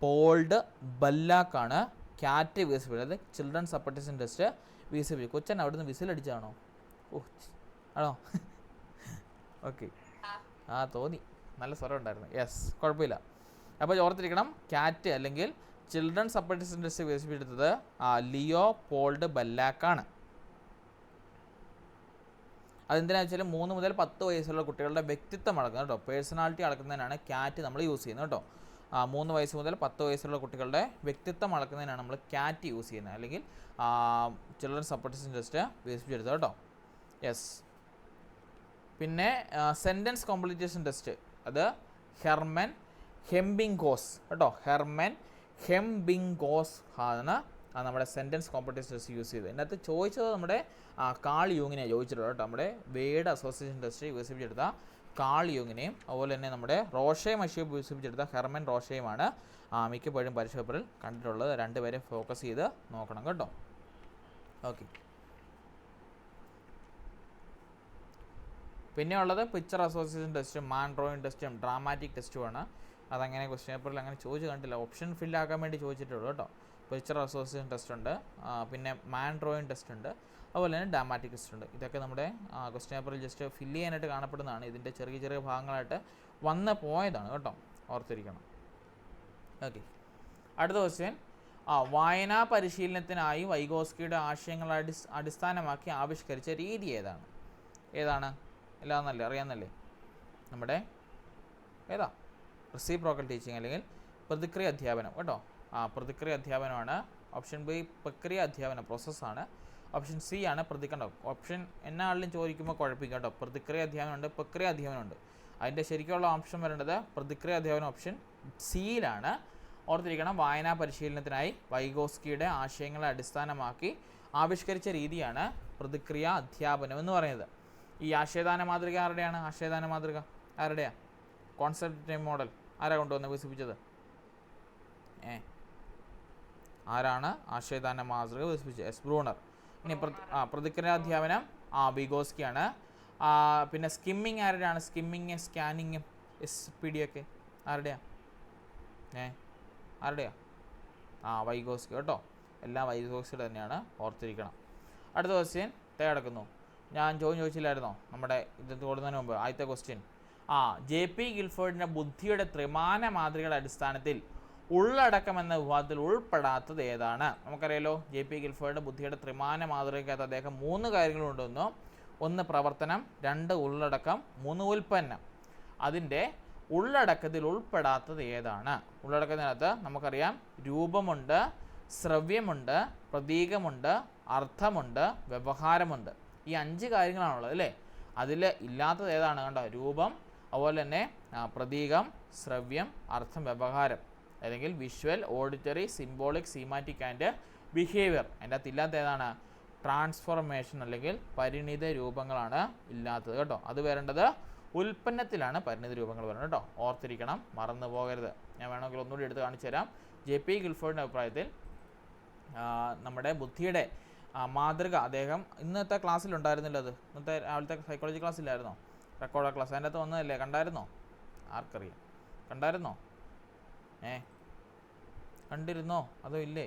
പോൾഡ് ബെല്ലാക്കാണ് ക്യാറ്റ് വികസിപ്പിച്ചത്. ചിൽഡ്രൻസ് അപ്പർട്ടേഷൻ ടെസ്റ്റ് വികസിപ്പിച്ചു. കൊച്ചൻ അവിടുന്ന് വിസിലടിച്ചാണോ? ആണോ? ഓക്കെ, തോന്നി, നല്ല സ്വരം ഉണ്ടായിരുന്നു. യെസ്, കുഴപ്പമില്ല. അപ്പോൾ ഓർത്തിരിക്കണം, ക്യാറ്റ് അല്ലെങ്കിൽ ചിൽഡ്രൻസ് അപ്പർട്ടേഷൻ ടെസ്റ്റ് വികസിപ്പിച്ചെടുത്തത് ലിയോ പോൾഡ് ബെല്ലാക്കാണ്. അതെന്തിനാ വെച്ചാൽ 3 മുതൽ 10 വയസ്സുള്ള കുട്ടികളുടെ വ്യക്തിത്വം അളക്കുന്നത് കേട്ടോ. പേഴ്സണാലിറ്റി അളക്കുന്നതിനാണ് ക്യാറ്റ് നമ്മൾ യൂസ് ചെയ്യുന്നത് കേട്ടോ. 3 വയസ്സ് മുതൽ 10 വയസ്സുള്ള കുട്ടികളുടെ വ്യക്തിത്വം അളക്കുന്നതിനാണ് നമ്മൾ ക്യാറ്റ് യൂസ് ചെയ്യുന്നത്, അല്ലെങ്കിൽ ചിൽഡ്രൻസ് അപ്പർട്ടേഷൻ ടെസ്റ്റ് വികസിപ്പിച്ചെടുത്തത് കേട്ടോ. യെസ്. പിന്നെ സെൻറ്റൻസ് കോംപ്ലിറ്റേഷൻ ടെസ്റ്റ് അത് ഹെർമൻ ഹെംബിംഗോസ് കേട്ടോ. ഹെർമൻ ഹെംബിംഗോസ് ആണ് നമ്മുടെ സെൻറ്റൻസ് കോംപ്ലിറ്റേഷൻ ടെസ്റ്റ് യൂസ് ചെയ്തത്. ഇതിനകത്ത് ചോദിച്ചത് നമ്മുടെ കാൾ യൂങ്ങിനെ ചോദിച്ചിട്ടുള്ളത് കേട്ടോ. നമ്മുടെ വേർഡ് അസോസിയേഷൻ ടെസ്റ്റ് വികസിപ്പിച്ചെടുത്ത കാൾ യൂങ്ങിനെയും അതുപോലെ തന്നെ നമ്മുടെ റോഷെ മഷിയപ്പ് വികസിപ്പിച്ചെടുത്ത ഹെർമൻ റോഷയുമാണ് മിക്കപ്പോഴും പരീക്ഷ പേപ്പറിൽ കണ്ടിട്ടുള്ളത്. 2 പേരെ ഫോക്കസ് ചെയ്ത് നോക്കണം കേട്ടോ. ഓക്കെ. പിന്നെ ഉള്ളത് പിക്ചർ അസോസിയേഷൻ ടെസ്റ്റും മാൻ ഡ്രോയിങ് ടെസ്റ്റും ഡ്രാമാറ്റിക് ടെസ്റ്റുമാണ്. അതങ്ങനെ ക്വസ്റ്റ്യൻ പേപ്പറിൽ അങ്ങനെ ചോദിച്ചു കണ്ടില്ല, ഓപ്ഷൻ ഫില്ലാക്കാൻ വേണ്ടി ചോദിച്ചിട്ടുള്ളൂ കേട്ടോ. പിക്ചർ അസോസിയേഷൻ ടെസ്റ്റ് ഉണ്ട്, പിന്നെ മാൻ ഡ്രോയിങ് ടെസ്റ്റ് ഉണ്ട്, അതുപോലെ തന്നെ ഡാമാറ്റിക് ടെസ്റ്റ് ഉണ്ട്. ഇതൊക്കെ നമ്മുടെ ക്വസ്റ്റ്യൻ പേപ്പറിൽ ജസ്റ്റ് ഫില്ല് ചെയ്യാനായിട്ട് കാണപ്പെടുന്നതാണ്. ഇതിൻ്റെ ചെറിയ ചെറിയ ഭാഗങ്ങളായിട്ട് വന്ന് പോയതാണ് കേട്ടോ, ഓർത്തിരിക്കണം. ഓക്കെ, അടുത്ത ക്വസ്റ്റ്യൻ, വായനാ പരിശീലനത്തിനായി വൈഗോസ്കിയുടെ ആശയങ്ങൾ അടിസ്ഥാനമാക്കി ആവിഷ്കരിച്ച രീതി ഏതാണ്? എല്ലാം നല്ല അറിയാമെന്നല്ലേ, നമ്മുടെ ഏതാ റെസിപ്രോക്കൽ ടീച്ചിങ് അല്ലെങ്കിൽ പ്രതിക്രിയ അധ്യാപനം കേട്ടോ. പ്രതിക്രിയ അധ്യാപനമാണ്. ഓപ്ഷൻ ബി പ്രക്രിയ അധ്യാപനം പ്രോസസ്സാണ്. ഓപ്ഷൻ സി ആണ് ഓപ്ഷൻ എന്നാളിലും ചോദിക്കുമ്പോൾ കുഴപ്പിക്കും കേട്ടോ. പ്രതിക്രിയ അധ്യാപനമുണ്ട്, പ്രക്രിയ അധ്യാപനമുണ്ട്. അതിൻ്റെ ശരിക്കുള്ള ഓപ്ഷൻ വരേണ്ടത് പ്രതിക്രിയ അധ്യാപനം ഓപ്ഷൻ സിയിലാണ്. ഓർത്തിരിക്കണം, വായനാ പരിശീലനത്തിനായി വൈഗോസ്കിയുടെ ആശയങ്ങളെ അടിസ്ഥാനമാക്കി ആവിഷ്കരിച്ച രീതിയാണ് പ്രതിക്രിയ അധ്യാപനം എന്ന് പറയുന്നത്. ഈ ആശയദാന മാതൃക ആരുടെയാണ്? ആശയദാന മാതൃക ആരുടെയാണ്? കോൺസെപ്റ്റ് മോഡൽ ആരാ കൊണ്ടുവന്ന് വികസിപ്പിച്ചത്? ആരാണ് ആശയദാന മാതൃക വികസിപ്പിച്ചത്? S Bruner. ഇനി പ്രതിക്രിയാധ്യാപനം വിഗോസ്കിയാണ്. പിന്നെ സ്കിമ്മിങ് ആരുടെയാണ്? സ്കിമ്മിങ് സ്കാനിങ്ങും SPD ഒക്കെ ആരുടെയാണ്? വൈഗോസ്കി കേട്ടോ. എല്ലാം വൈഗോസ്കിയുടെ തന്നെയാണ്, ഓർത്തിരിക്കണം. അടുത്ത ക്വസ്റ്റ്യൻ കിടക്കുന്നു. ഞാൻ ചോദിച്ചില്ലായിരുന്നോ നമ്മുടെ ഇത് കൊടുക്കുന്നതിന് മുമ്പ്? ആദ്യത്തെ ക്വസ്റ്റ്യൻ, JP ഗിൽഫോർഡിൻ്റെ ബുദ്ധിയുടെ ത്രിമാന മാതൃകയുടെ അടിസ്ഥാനത്തിൽ ഉള്ളടക്കം എന്ന വിഭാഗത്തിൽ ഉൾപ്പെടാത്തത് ഏതാണ്? നമുക്കറിയാലോ, JP ഗിൽഫോർഡിൻ്റെ ബുദ്ധിയുടെ ത്രിമാന മാതൃകയ്ക്കകത്ത് അദ്ദേഹം 3 കാര്യങ്ങൾ കൊണ്ടുവന്നു. 1 പ്രവർത്തനം, 2 ഉള്ളടക്കം, 3 ഉൽപ്പന്നം. അതിൻ്റെ ഉള്ളടക്കത്തിൽ ഉൾപ്പെടാത്തത് ഏതാണ്? ഉള്ളടക്കത്തിനകത്ത് നമുക്കറിയാം രൂപമുണ്ട്, ശ്രവ്യമുണ്ട്, പ്രതീകമുണ്ട്, അർത്ഥമുണ്ട്, വ്യവഹാരമുണ്ട്. ഈ 5 കാര്യങ്ങളാണുള്ളത് അല്ലേ. അതിൽ ഇല്ലാത്തത് ഏതാണ്? കണ്ടോ, രൂപം, അതുപോലെ തന്നെ പ്രതീകം, ശ്രവ്യം, അർത്ഥം, വ്യവഹാരം, അല്ലെങ്കിൽ visual, auditory, symbolic, semantic and behaviour. അതിൻ്റെ അകത്ത് ഇല്ലാത്ത ഏതാണ്? ട്രാൻസ്ഫോർമേഷൻ അല്ലെങ്കിൽ പരിണിത രൂപങ്ങളാണ് ഇല്ലാത്തത് കേട്ടോ. അത് വരേണ്ടത് ഉൽപ്പന്നത്തിലാണ് പരിണിത രൂപങ്ങൾ വരുന്നത് കേട്ടോ, ഓർത്തിരിക്കണം, മറന്നു പോകരുത്. ഞാൻ വേണമെങ്കിൽ ഒന്നുകൂടി എടുത്ത് കാണിച്ചു തരാം. JP ഗിൽഫോർഡിൻ്റെ അഭിപ്രായത്തിൽ നമ്മുടെ ബുദ്ധിയുടെ മാതൃക അദ്ദേഹം ഇന്നത്തെ ക്ലാസ്സിലുണ്ടായിരുന്നില്ല. അത് ഇന്നത്തെ രാവിലത്തെ സൈക്കോളജി ക്ലാസ്സിലായിരുന്നോ? റെക്കോർഡ് ക്ലാസ് അതിൻ്റെ അകത്ത് വന്നതല്ലേ, കണ്ടായിരുന്നോ? ആർക്കറിയാം, കണ്ടായിരുന്നോ? കണ്ടിരുന്നോ അതോ ഇല്ലേ?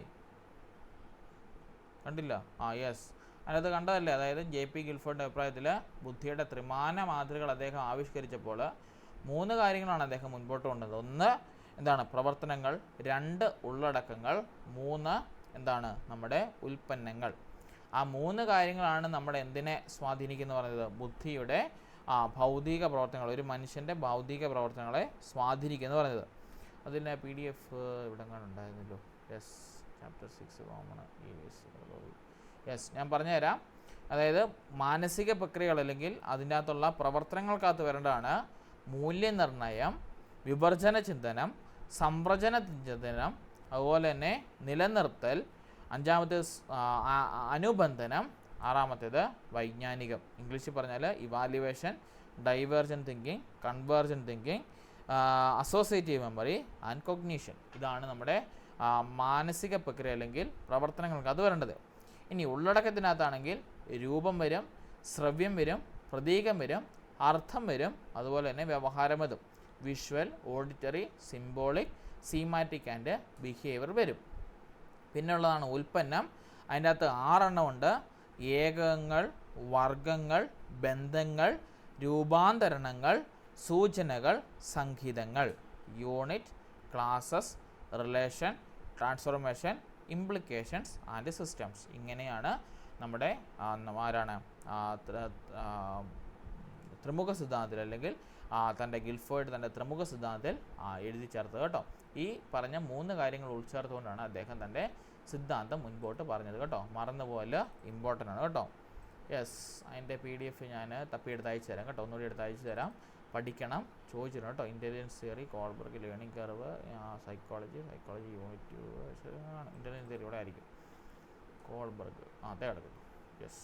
കണ്ടില്ല? യെസ്, അതിനകത്ത് കണ്ടതല്ലേ. അതായത് JP ഗിൽഫോർഡിൻ്റെ അഭിപ്രായത്തിൽ ബുദ്ധിയുടെ ത്രിമാന മാതൃകകൾ അദ്ദേഹം ആവിഷ്കരിച്ചപ്പോൾ 3 കാര്യങ്ങളാണ് അദ്ദേഹം മുൻപോട്ട് കൊണ്ടുവന്നത്. 1 എന്താണ്? പ്രവർത്തനങ്ങൾ, 2 ഉള്ളടക്കങ്ങൾ, 3 എന്താണ്? നമ്മുടെ ഉൽപ്പന്നങ്ങൾ. ആ 3 കാര്യങ്ങളാണ് നമ്മുടെ എന്തിനെ സ്വാധീനിക്കുന്നത് പറയുന്നത്? ബുദ്ധിയുടെ ഭൗതിക പ്രവർത്തനങ്ങൾ, ഒരു മനുഷ്യൻ്റെ ഭൗതിക പ്രവർത്തനങ്ങളെ സ്വാധീനിക്കുന്നത് പറയുന്നത്. അതിൻ്റെ PDF ഇവിടെ ഉണ്ടായിരുന്നല്ലോ. Yes, chapter 6 common. യെസ്, ഞാൻ പറഞ്ഞുതരാം. അതായത് മാനസിക പ്രക്രിയകൾ അല്ലെങ്കിൽ അതിൻ്റെ അകത്തുള്ള പ്രവർത്തനങ്ങൾക്കകത്ത് വരേണ്ടതാണ് മൂല്യനിർണ്ണയം, വിവർജന ചിന്തനം, സംപ്രചന ചിന്തനം, അതുപോലെ തന്നെ നിലനിർത്തൽ, 5ാമത്തേത് അനുബന്ധനം, 6ാമത്തേത് വൈജ്ഞാനികം. ഇംഗ്ലീഷിൽ പറഞ്ഞാൽ evaluation, divergent thinking, convergent thinking, associative memory and cognition. ഇതാണ് നമ്മുടെ മാനസിക പ്രക്രിയ അല്ലെങ്കിൽ പ്രവർത്തനങ്ങൾക്ക് അത് വരേണ്ടത്. ഇനി ഉള്ളടക്കത്തിനകത്താണെങ്കിൽ രൂപം വരും, ശ്രവ്യം വരും, പ്രതീകം വരും, അർത്ഥം വരും, അതുപോലെ തന്നെ വ്യവഹാരം വരും. Visual, auditory, symbolic, semantic and behaviour വരും. പിന്നെ ഉള്ളതാണ് ഉൽപ്പന്നം. അതിൻ്റെ അകത്ത് 6 എണ്ണമുണ്ട്. ഏകങ്ങൾ, വർഗങ്ങൾ, ബന്ധങ്ങൾ, രൂപാന്തരണങ്ങൾ, സൂചനകൾ, സംഹിതങ്ങൾ. Unit, classes, relation, transformation, implications and systems. ഇങ്ങനെയാണ് നമ്മുടെ ത്രിമുഖ സിദ്ധാന്തത്തിൽ അല്ലെങ്കിൽ തൻ്റെ ഗിൽഫോർഡ് തൻ്റെ ത്രിമുഖ സിദ്ധാന്തത്തിൽ എഴുതി ചേർത്തത് കേട്ടോ. ഈ പറഞ്ഞ 3 കാര്യങ്ങൾ ഉൾച്ചേർത്തുകൊണ്ടാണ് അദ്ദേഹം തൻ്റെ സിദ്ധാന്തം മുൻപോട്ട് പറഞ്ഞത് കേട്ടോ. മറന്നുപോലെ ഇമ്പോർട്ടൻ്റ് ആണ് കേട്ടോ. യെസ്, അതിൻ്റെ PDF ഞാൻ തപ്പിയെടുത്ത് അയച്ചു തരാം കേട്ടോ. ഒന്നുകൂടി എടുത്ത് അയച്ചു തരാം. പഠിക്കണം, ചോദിച്ചിരുന്നു കേട്ടോ. Intelligence theory, Kohlberg learning curve, psychology unit intelligence theory ഇവിടെ ആയിരിക്കും. കോൾബർഗ് അതേ കിടക്കും. യെസ്,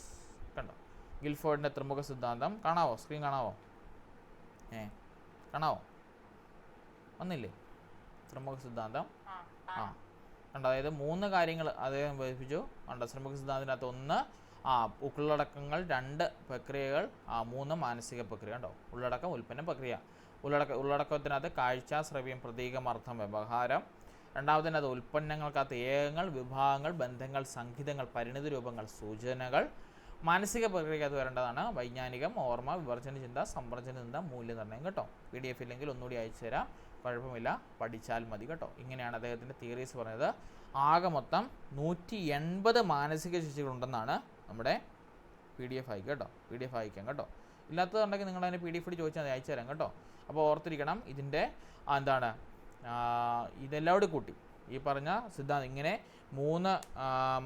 കണ്ടോ ഗിൽഫോർഡിൻ്റെ ത്രിമുഖ സിദ്ധാന്തം. കാണാവോ? സ്ക്രീൻ കാണാവോ? കാണാവോ? വന്നില്ലേ ത്രിമുഖ സിദ്ധാന്തം? കണ്ടോ, അതായത് 3 കാര്യങ്ങൾ അദ്ദേഹം വിവരിപ്പിച്ചു. കണ്ടോ, ത്രിമുഖ സിദ്ധാന്തത്തിനകത്ത് 1 ഉള്ളടക്കങ്ങൾ, 2 പ്രക്രിയകൾ, 3 മാനസിക പ്രക്രിയ. കണ്ടോ, ഉള്ളടക്കം, ഉൽപ്പന്നം, പ്രക്രിയ. ഉള്ളടക്കത്തിനകത്ത് കാഴ്ച, ശ്രവ്യം, പ്രതീകം, അർത്ഥം, വ്യവഹാരം. രണ്ടാമത്തേത് അത് ഉൽപ്പന്നങ്ങൾക്കകത്ത് ഏകങ്ങൾ, വിഭാഗങ്ങൾ, ബന്ധങ്ങൾ, സംഹിതങ്ങൾ, പരിണിത രൂപങ്ങൾ, സൂചനകൾ. മാനസിക പ്രക്രിയക്കകത്ത് വരേണ്ടതാണ് വൈജ്ഞാനികം, ഓർമ്മ, വിവർജന ചിന്ത, സംവർജന ചിന്ത, മൂല്യനിർണ്ണയം കേട്ടോ. PDF ഇല്ലെങ്കിൽ ഒന്നുകൂടി അയച്ചു തരാം, കുഴപ്പമില്ല, പഠിച്ചാൽ മതി കേട്ടോ. ഇങ്ങനെയാണ് അദ്ദേഹത്തിൻ്റെ തിയറീസ് പറഞ്ഞത്. ആകെ മൊത്തം 180 മാനസിക ശേഷികളുണ്ടെന്നാണ് നമ്മുടെ PDF അയക്കുക കേട്ടോ. PDF അയക്കാം കേട്ടോ. ഇല്ലാത്തതുണ്ടെങ്കിൽ നിങ്ങൾ അതിന് PDF ചോദിച്ചാൽ മതി, അയച്ചു തരാം കേട്ടോ. അപ്പോൾ ഓർത്തിരിക്കണം, ഇതിൻ്റെ എന്താണ് ഇതെല്ലാം കൂടി കൂട്ടി ഈ പറഞ്ഞ സിദ്ധാന്തം ഇങ്ങനെ 3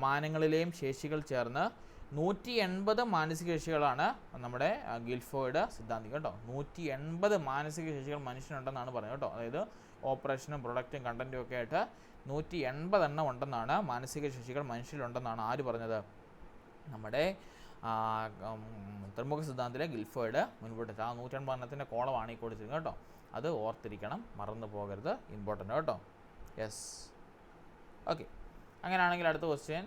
മാനങ്ങളിലെയും ശേഷികൾ ചേർന്ന് 180 മാനസിക ശേഷികളാണ് നമ്മുടെ ഗിൽഫോർഡ് സിദ്ധാന്തം കേട്ടോ. 180 മാനസിക ശേഷികൾ മനുഷ്യനുണ്ടെന്നാണ് പറഞ്ഞത് കേട്ടോ. അതായത് ഓപ്പറേഷനും പ്രൊഡക്റ്റും കണ്ടൻറ്റും ഒക്കെ ആയിട്ട് 180 എണ്ണം ഉണ്ടെന്നാണ് മാനസിക ശേഷികൾ മനുഷ്യരിലുണ്ടെന്നാണ് ആര് പറഞ്ഞത്? നമ്മുടെ ത്രിമുഖ സിദ്ധാന്തത്തിലെ ഗിൽഫോർഡ് മുൻപോട്ട്. ആ 180 എണ്ണത്തിൻ്റെ കോളമാണ് ഈ കൊടുത്തിരിക്കുന്നത് കേട്ടോ. അത് ഓർത്തിരിക്കണം, മറന്നു പോകരുത്, ഇമ്പോർട്ടൻ്റ് കേട്ടോ. Yes, okay. അങ്ങനെയാണെങ്കിൽ അടുത്ത ക്വസ്റ്റ്യൻ.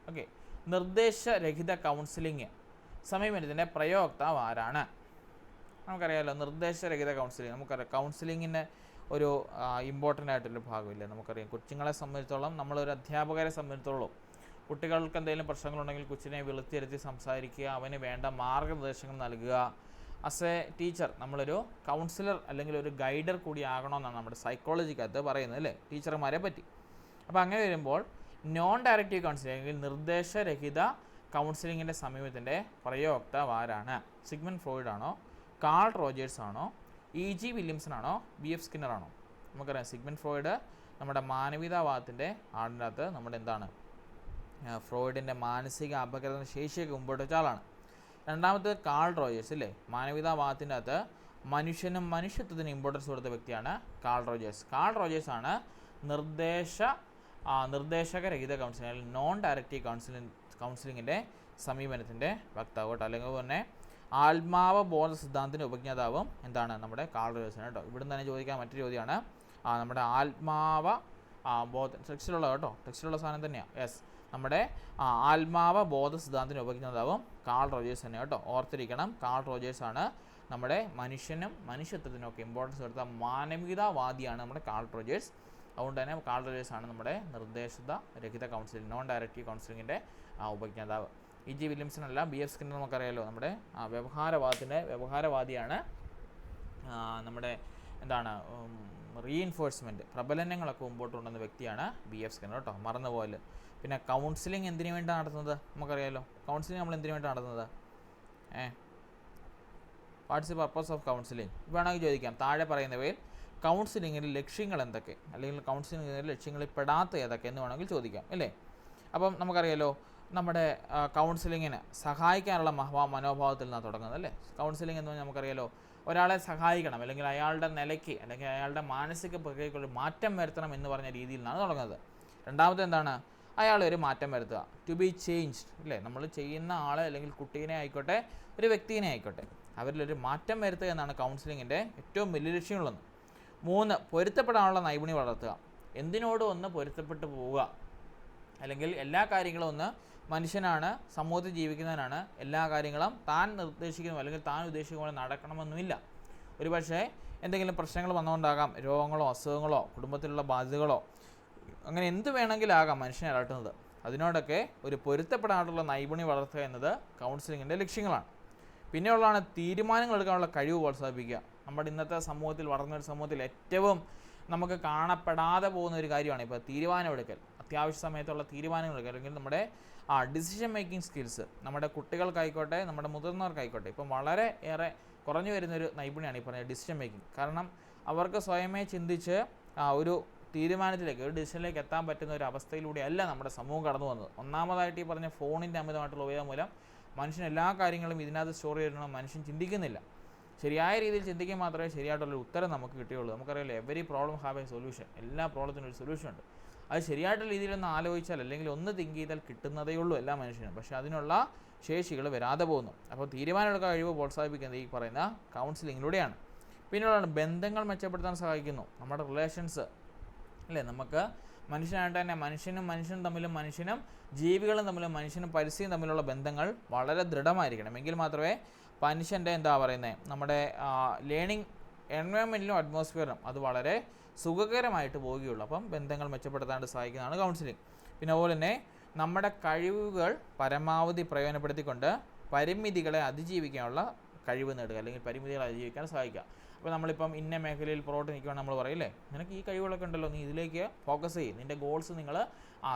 ഓക്കെ, നിർദ്ദേശരഹിത കൗൺസിലിംഗ് സമീപനത്തിൻ്റെ പ്രയോക്താവ് ആരാണ്? നമുക്കറിയാമല്ലോ, നിർദ്ദേശരഹിത കൗൺസിലിംഗ്. നമുക്കറിയാം കൗൺസിലിങ്ങിൻ്റെ ഒരു ഇമ്പോർട്ടൻ്റ് ആയിട്ടൊരു ഭാഗമില്ല. നമുക്കറിയാം കുഞ്ഞുങ്ങളെ സംബന്ധിച്ചിടത്തോളം, നമ്മളൊരു അധ്യാപകരെ സംബന്ധിച്ചിടത്തോളം കുട്ടികൾക്ക് എന്തെങ്കിലും പ്രശ്നങ്ങളുണ്ടെങ്കിൽ കൊച്ചിനെ വിളിച്ചിരുത്തി സംസാരിക്കുക, അവന് വേണ്ട മാർഗ്ഗനിർദ്ദേശങ്ങൾ നൽകുക. ആസ് എ ടീച്ചർ നമ്മളൊരു കൗൺസിലർ അല്ലെങ്കിൽ ഒരു ഗൈഡർ കൂടി ആകണമെന്നാണ് നമ്മുടെ സൈക്കോളജിക്കകത്ത് പറയുന്നത് അല്ലേ, ടീച്ചർമാരെ പറ്റി. അപ്പോൾ അങ്ങനെ വരുമ്പോൾ നോൺ ഡയറക്റ്റീവ് കൗൺസിലിംഗ് അല്ലെങ്കിൽ നിർദ്ദേശരഹിത കൗൺസിലിങ്ങിൻ്റെ സമീപത്തിൻ്റെ പ്രയോക്താവ് ആരാണ്? സിഗ്മണ്ട് ഫ്രോയിഡ് ആണോ, കാൾ റോജേഴ്സ് ആണോ, E.G. വില്യംസൺ ആണോ, B.F. സ്കിന്നർ ആണോ? നമുക്കറിയാം സിഗ്മണ്ട് ഫ്രോയിഡ് നമ്മുടെ മാനവികവാദത്തിൻ്റെ ആളിൻ്റെ അകത്ത് നമ്മുടെ എന്താണ് ഫ്രോയിഡിൻ്റെ മാനസിക അപകട ശേഷിയൊക്കെ മുമ്പോട്ട് വെച്ച ആളാണ്. രണ്ടാമത്തെ കാൾ റോജേഴ്സ് ഇല്ലേ, മാനവികവാദത്തിൻ്റെ അകത്ത് മനുഷ്യനും മനുഷ്യത്വത്തിന് ഇമ്പോർട്ടൻസ് കൊടുത്ത വ്യക്തിയാണ് കാൾ റോജേഴ്സ്. കാൾ റോജേഴ്സ് ആണ് നിർദ്ദേശകരഹിത കൗൺസിലിംഗ് അല്ലെങ്കിൽ നോൺ ഡയറക്റ്റീവ് കൗൺസിലിങ്ങിൻ്റെ സമീപനത്തിൻ്റെ വക്താവ് കേട്ടോ. അല്ലെങ്കിൽ തന്നെ ആത്മാവബോധ സിദ്ധാന്തത്തിൻ്റെ ഉപജ്ഞാതാവും എന്താണ് നമ്മുടെ കാൾ റോജേഴ്സാണ് കേട്ടോ. ഇവിടുന്ന് തന്നെ ചോദിക്കാൻ മറ്റൊരു ചോദ്യമാണ് നമ്മുടെ ബോധ ടെക്സ്റ്റിലുള്ള കേട്ടോ, ടെക്സ്റ്റിലുള്ള സാധനം തന്നെയാണ്. യെസ്, നമ്മുടെ ആത്മാവബോധ സിദ്ധാന്തത്തിൻ്റെ ഉപജ്ഞാതാവും കാൾ റോജേഴ്സ് തന്നെ കേട്ടോ. ഓർത്തിരിക്കണം, കാൾ റോജേഴ്സ് ആണ് നമ്മുടെ മനുഷ്യനും മനുഷ്യത്വത്തിനൊക്കെ ഇമ്പോർട്ടൻസ് കൊടുത്ത മാനവികതാവാദിയാണ് നമ്മുടെ കാൾ റോജേഴ്സ്. അതുകൊണ്ട് തന്നെ കാൾ റോജേഴ്സ് ആണ് നമ്മുടെ നിർദ്ദേശരഹിത കൗൺസിലിംഗ് നോൺ ഡയറക്റ്റീവ് കൗൺസിലിങ്ങിൻ്റെ ഉപജ്ഞാതാവ്. E.G. വില്യംസൺ അല്ല, B.F. സ്കിന്നർ നമുക്കറിയാമല്ലോ, നമ്മുടെ വ്യവഹാരവാദിയാണ്. നമ്മുടെ എന്താണ് റീഇൻഫോഴ്സ്മെൻറ്റ് പ്രബലനങ്ങളൊക്കെ മുമ്പോട്ട് കൊണ്ടുവന്ന വ്യക്തിയാണ് B.F. സ്കിന്നർ കേട്ടോ, മറന്നുപോയല്ലോ. പിന്നെ കൗൺസിലിംഗ് എന്തിനു വേണ്ടിയാണ് നടത്തുന്നത്? നമുക്കറിയാമല്ലോ, കൗൺസിലിംഗ് നമ്മൾ എന്തിനു വേണ്ടി നടത്തുന്നത്? Watts the purpose of counselling വേണമെങ്കിൽ ചോദിക്കാം. താഴെ പറയുന്നവയിൽ കൗൺസിലിങ്ങിൻ്റെ ലക്ഷ്യങ്ങൾ എന്തൊക്കെ, അല്ലെങ്കിൽ കൗൺസിലിങ്ങിൻ്റെ ലക്ഷ്യങ്ങളിൽ പെടാത്ത ഏതൊക്കെ എന്ന് വേണമെങ്കിൽ ചോദിക്കാം അല്ലേ. അപ്പം നമുക്കറിയാമല്ലോ, നമ്മുടെ കൗൺസിലിങ്ങിന് സഹായിക്കാനുള്ള മനോഭാവത്തിൽ നിന്നാണ് തുടങ്ങുന്നത് അല്ലേ. കൗൺസിലിംഗ് എന്ന് പറഞ്ഞാൽ നമുക്കറിയാലോ, ഒരാളെ സഹായിക്കണം അല്ലെങ്കിൽ അയാളുടെ നിലയ്ക്ക് അല്ലെങ്കിൽ അയാളുടെ മാനസിക പ്രക്രിയയ്ക്കൊരു മാറ്റം വരുത്തണം എന്ന് പറഞ്ഞ രീതിയിൽ നിന്നാണ് തുടങ്ങുന്നത്. രണ്ടാമത് എന്താണ്? അയാൾ ഒരു മാറ്റം വരുത്തുക, ടു ബി ചേഞ്ച്ഡ് അല്ലേ. നമ്മൾ ചെയ്യുന്ന ആളെ അല്ലെങ്കിൽ കുട്ടീനെ ആയിക്കോട്ടെ ഒരു വ്യക്തിനെ ആയിക്കോട്ടെ അവരിലൊരു മാറ്റം വരുത്തുക എന്നാണ് കൗൺസിലിങ്ങിൻ്റെ ഏറ്റവും വലിയ ലക്ഷ്യമുള്ളത്. 3, പൊരുത്തപ്പെടാനുള്ള നൈപുണ്യം വളർത്തുക. എന്തിനോടും ഒന്ന് പൊരുത്തപ്പെട്ട് പോവുക, അല്ലെങ്കിൽ എല്ലാ കാര്യങ്ങളും ഒന്ന് മനുഷ്യനാണ്, സമൂഹത്തിൽ ജീവിക്കുന്നവനാണ്, എല്ലാ കാര്യങ്ങളും താൻ നിർദ്ദേശിക്കുന്നു അല്ലെങ്കിൽ താൻ ഉദ്ദേശിക്കുന്ന പോലെ നടക്കണമെന്നുമില്ല. ഒരു പക്ഷേ എന്തെങ്കിലും പ്രശ്നങ്ങൾ വന്നുകൊണ്ടാകാം, രോഗങ്ങളോ അസുഖങ്ങളോ കുടുംബത്തിലുള്ള ബാധ്യതകളോ, അങ്ങനെ എന്ത് വേണമെങ്കിലാകാം മനുഷ്യനെ അലട്ടുന്നത്. അതിനോടൊക്കെ ഒരു പൊരുത്തപ്പെടാനുള്ള നൈപുണ്യം വളർത്തുക എന്നത് കൗൺസിലിങ്ങിൻ്റെ ലക്ഷ്യങ്ങളാണ്. പിന്നെയുള്ളതാണ് തീരുമാനങ്ങൾ എടുക്കാനുള്ള കഴിവ് പ്രോത്സാഹിപ്പിക്കുക. നമ്മുടെ ഇന്നത്തെ സമൂഹത്തിൽ, വളർന്നൊരു സമൂഹത്തിൽ ഏറ്റവും നമുക്ക് കാണപ്പെടാതെ പോകുന്ന ഒരു കാര്യമാണ് ഇപ്പോൾ തീരുമാനമെടുക്കൽ. അത്യാവശ്യ സമയത്തുള്ള തീരുമാനങ്ങൾ എടുക്കുക, അല്ലെങ്കിൽ നമ്മുടെ ഡിസിഷൻ മേക്കിംഗ് സ്കിൽസ് നമ്മുടെ കുട്ടികൾക്കായിക്കോട്ടെ നമ്മുടെ മുതിർന്നവർക്കായിക്കോട്ടെ ഇപ്പം വളരെ ഏറെ കുറഞ്ഞു വരുന്നൊരു നൈപുണ്യമാണ് ഈ പറഞ്ഞ ഡിസിഷൻ മേക്കിംഗ്. കാരണം അവർക്ക് സ്വയമേ ചിന്തിച്ച് ഒരു തീരുമാനത്തിലേക്ക്, ഒരു ഡിസിഷനിലേക്ക് എത്താൻ പറ്റുന്ന ഒരു അവസ്ഥയിലൂടെയല്ല നമ്മുടെ സമൂഹം കടന്നു വന്നത്. ഒന്നാമതായിട്ട് ഈ പറഞ്ഞ ഫോണിൻ്റെ അമിതമായിട്ടുള്ള ഉപയോഗം മൂലം മനുഷ്യൻ എല്ലാ കാര്യങ്ങളും ഇതിനകത്ത് സ്റ്റോർ ചെയ്തിടണം മനുഷ്യൻ ചിന്തിക്കുന്നില്ല. ശരിയായ രീതിയിൽ ചിന്തിക്കാൻ മാത്രമേ ശരിയായിട്ടുള്ളൊരു ഉത്തരം നമുക്ക് കിട്ടുകയുള്ളൂ. നമുക്കറിയാലോ, every problem have A solution. എല്ലാ പ്രോബ്ലത്തിനും ഒരു സൊല്യൂഷൻ ഉണ്ട്. അത് ശരിയായിട്ടുള്ള രീതിയിലൊന്ന് ആലോചിച്ചാൽ അല്ലെങ്കിൽ ഒന്ന് തിങ്ക് ചെയ്താൽ കിട്ടുന്നതേ ഉള്ളൂ എല്ലാ മനുഷ്യനും. പക്ഷേ അതിനുള്ള ശേഷികൾ വരാതെ പോകുന്നു. അപ്പോൾ തീരുമാനമെടുക്കാൻ കഴിവ് പ്രോത്സാഹിപ്പിക്കുന്നത് ഈ പറയുന്ന കൗൺസിലിങ്ങിലൂടെയാണ്. പിന്നെയുള്ളതാണ് ബന്ധങ്ങൾ മെച്ചപ്പെടുത്താൻ സഹായിക്കുന്നു. നമ്മുടെ റിലേഷൻസ് അല്ലേ, നമുക്ക് മനുഷ്യനായിട്ട് തന്നെ മനുഷ്യനും തമ്മിലും മനുഷ്യനും ജീവികളും തമ്മിലും മനുഷ്യനും പരിസ്ഥിതിയും തമ്മിലുള്ള ബന്ധങ്ങൾ വളരെ ദൃഢമായിരിക്കണം. എങ്കിൽ മാത്രമേ മനുഷ്യൻ്റെ നമ്മുടെ ലേണിംഗ് എൻവയോൺമെൻറ്റിലും അറ്റ്മോസ്ഫിയറിലും അത് വളരെ സുഖകരമായിട്ട് പോവുകയുള്ളൂ. അപ്പം ബന്ധങ്ങൾ മെച്ചപ്പെടുത്താണ്ട് സഹായിക്കുന്നതാണ് കൗൺസിലിംഗ്. പിന്നെ അതുപോലെ തന്നെ നമ്മുടെ കഴിവുകൾ പരമാവധി പ്രയോജനപ്പെടുത്തിക്കൊണ്ട് പരിമിതികളെ അതിജീവിക്കാനുള്ള കഴിവ് നേടുക, അല്ലെങ്കിൽ പരിമിതികളെ അതിജീവിക്കാൻ സഹായിക്കുക. അപ്പോൾ നമ്മളിപ്പം ഇന്ന മേഖലയിൽ പുറകോട്ട് നിൽക്കുകയാണ് നമ്മൾ പറയില്ലേ, നിനക്ക് ഈ കഴിവുകളൊക്കെ ഉണ്ടല്ലോ, നീ ഇതിലേക്ക് ഫോക്കസ് ചെയ്യും, നിൻ്റെ ഗോൾസ് നിങ്ങൾ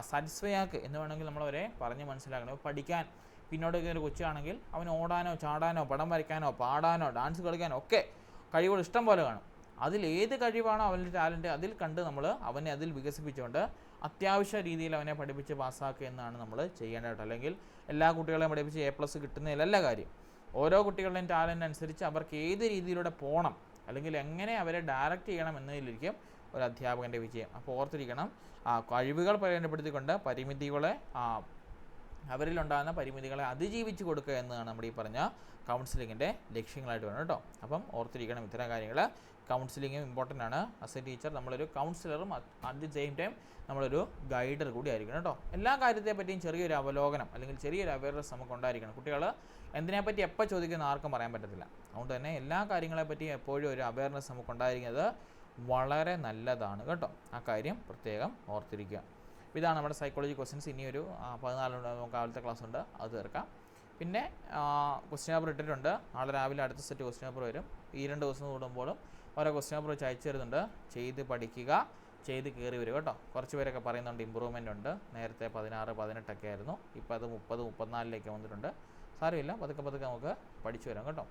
സാറ്റിസ്ഫൈ ആക്ക് എന്ന് വേണമെങ്കിൽ നമ്മളവരെ പറഞ്ഞ് മനസ്സിലാക്കണം. പഠിക്കാൻ പിന്നോട്ട് ഒരു കൊച്ചാണെങ്കിൽ അവന് ഓടാനോ ചാടാനോ പടം വരയ്ക്കാനോ പാടാനോ ഡാൻസ് കളിക്കാനോ ഒക്കെ കഴിവുകൾ ഇഷ്ടം പോലെ കാണും. അതിലേത് കഴിവാണോ അവൻ്റെ ടാലൻറ്റ് അതിൽ കണ്ട് നമ്മൾ അവനെ അതിൽ വികസിപ്പിച്ചുകൊണ്ട് അത്യാവശ്യ രീതിയിൽ അവനെ പഠിപ്പിച്ച് പാസ്സാക്കുക എന്നാണ് നമ്മൾ ചെയ്യേണ്ടത്. അല്ലെങ്കിൽ എല്ലാ കുട്ടികളെയും പഠിപ്പിച്ച് A+ കിട്ടുന്നതിലല്ല കാര്യം. ഓരോ കുട്ടികളുടെയും ടാലൻ്റ് അനുസരിച്ച് അവർക്ക് ഏത് രീതിയിലൂടെ പോകണം, അല്ലെങ്കിൽ എങ്ങനെ അവരെ ഡയറക്റ്റ് ചെയ്യണം എന്നതിലിരിക്കും ഒരു അധ്യാപകൻ്റെ വിജയം. അപ്പോൾ ഓർത്തിരിക്കണം, കഴിവുകൾ പ്രയോജനപ്പെടുത്തിക്കൊണ്ട് പരിമിതികളെ അവരിലുണ്ടാകുന്ന പരിമിതികളെ അതിജീവിച്ച് കൊടുക്കുക എന്നതാണ് നമ്മുടെ ഈ പറഞ്ഞ കൗൺസിലിങ്ങിൻ്റെ ലക്ഷ്യങ്ങളായിട്ട് വേണം കേട്ടോ. അപ്പം ഓർത്തിരിക്കണം ഇത്തരം കാര്യങ്ങൾ. കൗൺസിലിങ്ങും ഇമ്പോർട്ടൻ്റ് ആണ്. ആസ് എ ടീച്ചർ നമ്മളൊരു കൗൺസിലറും അറ്റ് ദി സെയിം ടൈം നമ്മളൊരു ഗൈഡർ കൂടി ആയിരിക്കണം കേട്ടോ. എല്ലാ കാര്യത്തെ പറ്റിയും ചെറിയൊരു അവലോകനം അല്ലെങ്കിൽ ചെറിയൊരു അവയർനെസ് നമുക്ക് ഉണ്ടായിരിക്കണം. കുട്ടികൾ എന്തിനെപ്പറ്റി എപ്പോൾ ചോദിക്കുന്ന ആർക്കും പറയാൻ പറ്റത്തില്ല. അതുകൊണ്ട് തന്നെ എല്ലാ കാര്യങ്ങളെപ്പറ്റിയും എപ്പോഴും ഒരു അവയർനെസ് നമുക്ക് ഉണ്ടായിരിക്കുന്നത് വളരെ നല്ലതാണ് കേട്ടോ. ആ കാര്യം പ്രത്യേകം ഓർത്തിരിക്കുക. ഇതാണ് നമ്മുടെ സൈക്കോളജി ക്വസ്റ്റ്യൻസ്. ഇനിയൊരു 14 നമുക്ക് രാവിലത്തെ ക്ലാസ് ഉണ്ട്, അത് തീർക്കാം. പിന്നെ ക്വസ്റ്റ്യൻ പേപ്പർ ഇട്ടിട്ടുണ്ട്. നാളെ രാവിലെ അടുത്ത സെറ്റ് ക്വസ്റ്റ്യൻ പേപ്പർ വരും. ഈ 2 ദിവസം കൂടുമ്പോഴും ഓരോ ക്വസ്റ്റ്യൻ പേപ്പർ വെച്ച് അയച്ചു തരുന്നുണ്ട്. ചെയ്ത് പഠിക്കുക, ചെയ്ത് കയറി വരിക കേട്ടോ. കുറച്ച് പേരൊക്കെ പറയുന്നുണ്ട് ഇമ്പ്രൂവ്മെൻ്റ് ഉണ്ട്, നേരത്തെ 16, 18 ആയിരുന്നു, ഇപ്പോൾ അത് 30, 34 വന്നിട്ടുണ്ട്. സാരമില്ല, പതുക്കെ നമുക്ക് പഠിച്ചു വരാം കേട്ടോ.